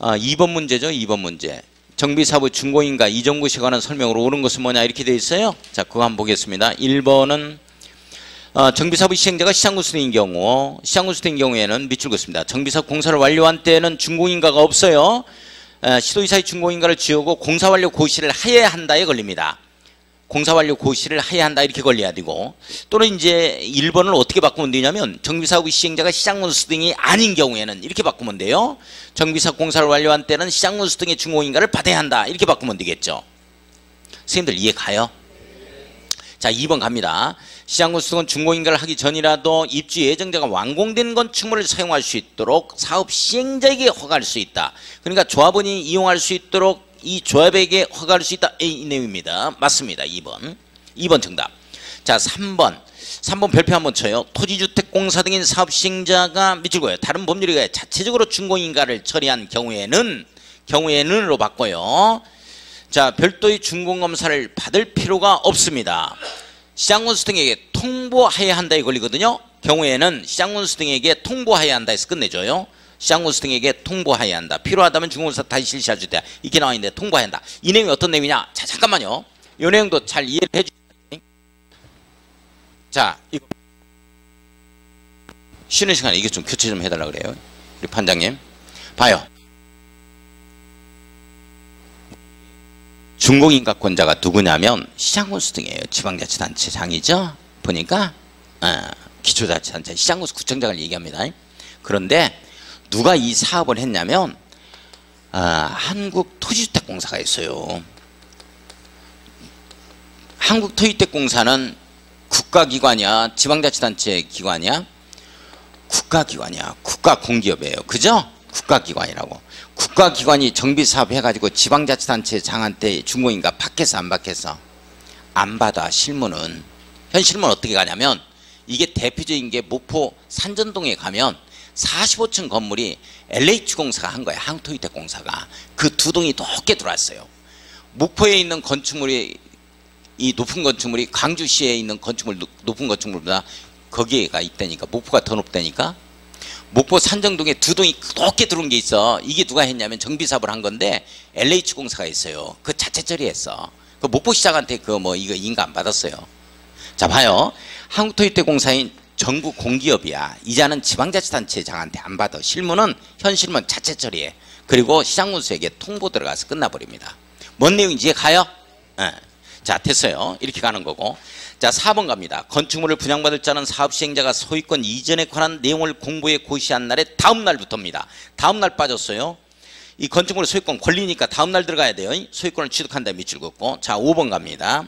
2번 문제죠. 2번 문제. 정비사업의 준공인가 이전고시에 관한 설명으로 옳은 것은 뭐냐 이렇게 되어 있어요. 자, 그거 한번 보겠습니다. 1번은 정비사업의 시행자가 시장군수등인 경우, 시장군수등인 경우에는 밑줄 긋습니다. 정비사업 공사를 완료한 때는 준공인가가 없어요. 시도이사의 준공인가를 지우고 공사 완료 고시를 하여야 한다에 걸립니다. 공사 완료 고시를 하여야 한다 이렇게 걸려야 되고, 또는 이제 1번을 어떻게 바꾸면 되냐면 정비사업의 시행자가 시장군수등이 아닌 경우에는 이렇게 바꾸면 돼요. 정비사업 공사를 완료한 때는 시장군수등의 준공인가를 받아야 한다 이렇게 바꾸면 되겠죠. 선생님들 이해 가요? 자, 2번 갑니다. 시장군수등은 준공인가를 하기 전이라도 입주 예정자가 완공된 건축물을 사용할 수 있도록 사업 시행자에게 허가할 수 있다. 그러니까 조합원이 이용할 수 있도록 이 조합에게 허가할 수 있다. 이 내용입니다. 맞습니다. 2번. 2번 정답. 자, 3번. 3번 별표 한번 쳐요. 토지주택공사 등인 사업 시행자가 밑줄 그어요. 다른 법률에 의해 자체적으로 준공인가를 처리한 경우에는으로 바꿔요. 자, 별도의 준공검사를 받을 필요가 없습니다. 시장군수 등에게 통보해야 한다에 걸리거든요. 경우에는 시장군수 등에게 통보해야 한다 해서 끝내줘요. 시장군수 등에게 통보해야 한다. 필요하다면 준공검사 다시 실시할 수 있다. 이렇게 나와 있는데 통보해야 한다. 이 내용이 어떤 내용이냐? 자, 잠깐만요. 이 내용도 잘 이해를 해주세요. 자, 이거 쉬는 시간에 이게 좀 교체 좀 해달라 그래요. 우리 판장님. 봐요. 준공인가권자가 누구냐면 시장군수 등이에요. 지방자치단체장이죠. 보니까 기초자치단체 시장군수 구청장을 얘기합니다. 그런데 누가 이 사업을 했냐면 한국토지주택공사가 있어요. 한국토지주택공사는 국가기관이야? 지방자치단체 기관이야? 국가기관이야. 국가공기업이에요. 그죠? 국가기관이라고. 국가기관이 정비사업 해가지고 지방자치단체장한테 준공인가 받겠어 안 받겠어? 안 받아. 실무는. 현 실무는 어떻게 가냐면 이게 대표적인 게 목포 산전동에 가면 45층 건물이 LH공사가 한 거야. 한국토지주택공사가. 그 두 동이 높게 들어왔어요. 목포에 있는 건축물이 이 높은 건축물이 광주시에 있는 건축물 높은 건축물보다 거기에가 있다니까. 목포가 더 높다니까. 목포 산정동에 두 동이 높게 들어온 게 있어. 이게 누가 했냐면 정비사업을 한 건데 LH공사가 있어요. 그 자체 처리했어. 그 목포시장한테 그 뭐 이거 인가 안 받았어요. 자, 봐요. 한국토지주택공사인 정부 공기업이야. 이자는 지방자치단체장한테 안 받아. 실무는 현 실무는 자체 처리해. 그리고 시장군수에게 통보 들어가서 끝나버립니다. 뭔 내용인지 가요? 네. 자, 됐어요. 이렇게 가는 거고. 자, 4번 갑니다. 건축물을 분양받을 자는 사업 시행자가 소유권 이전에 관한 내용을 공부해 고시한 날에 다음 날부터입니다. 다음 날 빠졌어요. 이 건축물의 소유권 권리니까 다음 날 들어가야 돼요. 소유권을 취득한 다음에 밑줄 긋고. 자, 5번 갑니다.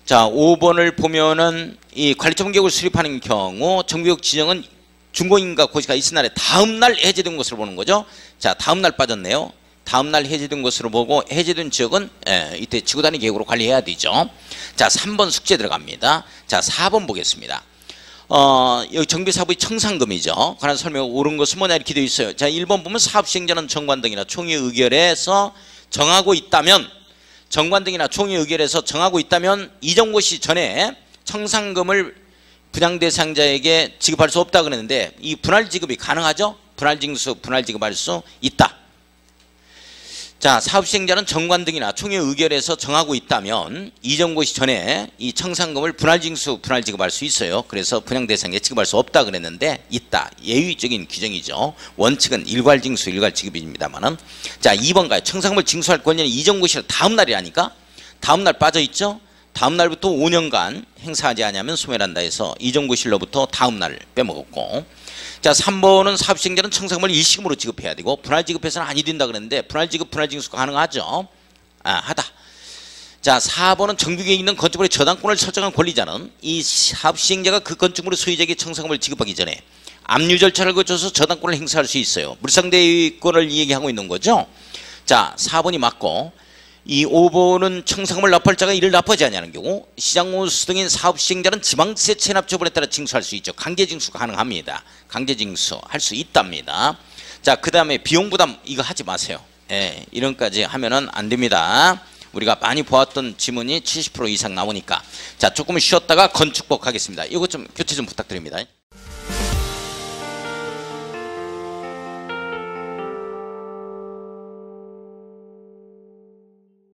자, 5번을 보면은 이 관리처분 계획을 수립하는 경우 정비구역 지정은 준공인가 고시가 있은 날에 다음 날 해제된 것으로 보는 거죠. 자, 다음 날 빠졌네요. 다음 날 해제된 것으로 보고 해제된 지역은 이때 지구단위 계획으로 관리해야 되죠. 자, 3번 숙제 들어갑니다. 자, 4번 보겠습니다. 여기 정비사업의 청산금이죠. 관한 설명 옳은 것은 뭐냐 이렇게 되어 있어요. 자, 1번 보면 사업시행자는 정관 등이나 총회 의결에서 정하고 있다면 정하고 있다면 이전고시 전에 청산금을 분양 대상자에게 지급할 수 없다 그랬는데 이 분할 지급이 가능하죠? 분할 지급할 수 있다. 자, 사업시행자는 정관 등이나 총회 의결에서 정하고 있다면 이전고시 전에 이 청산금을 분할 지급할 수 있어요. 그래서 분양 대상에 지급할 수 없다 그랬는데 있다. 예외적인 규정이죠. 원칙은 일괄징수, 일괄지급입니다만은. 자, 2번 가요. 청산금을 징수할 권리는 이전고시라 다음 날이라니까. 다음 날 빠져 있죠. 다음 날부터 5년간 행사하지 않으면 소멸한다 해서 이전고시로부터 다음 날 빼먹었고. 자, 3번은 사업시행자는 청산금을 일시금으로 지급해야 되고 분할 지급해서는 아니 된다 그랬는데 분할 징수가 가능하죠. 하다. 자, 4번은 정비계획에 있는 건축물의 저당권을 설정한 권리자는 이 사업시행자가 그 건축물의 소유자에게 청산금을 지급하기 전에 압류 절차를 거쳐서 저당권을 행사할 수 있어요. 물상대위권을 얘기하고 있는 거죠. 자, 4번이 맞고 이 5번은 청산금을 납부할 자가 이를 납부하지 않냐는 경우 시장호수 등인 사업시행자는 지방세 체납 처분에 따라 징수할 수 있죠. 강제징수가 가능합니다. 강제징수 할 수 있답니다. 자, 그 다음에 비용부담 이거 하지 마세요. 이런까지 하면은 안 됩니다. 우리가 많이 보았던 지문이 70% 이상 나오니까. 자, 조금 쉬었다가 건축법 하겠습니다. 이거 좀 교체 좀 부탁드립니다.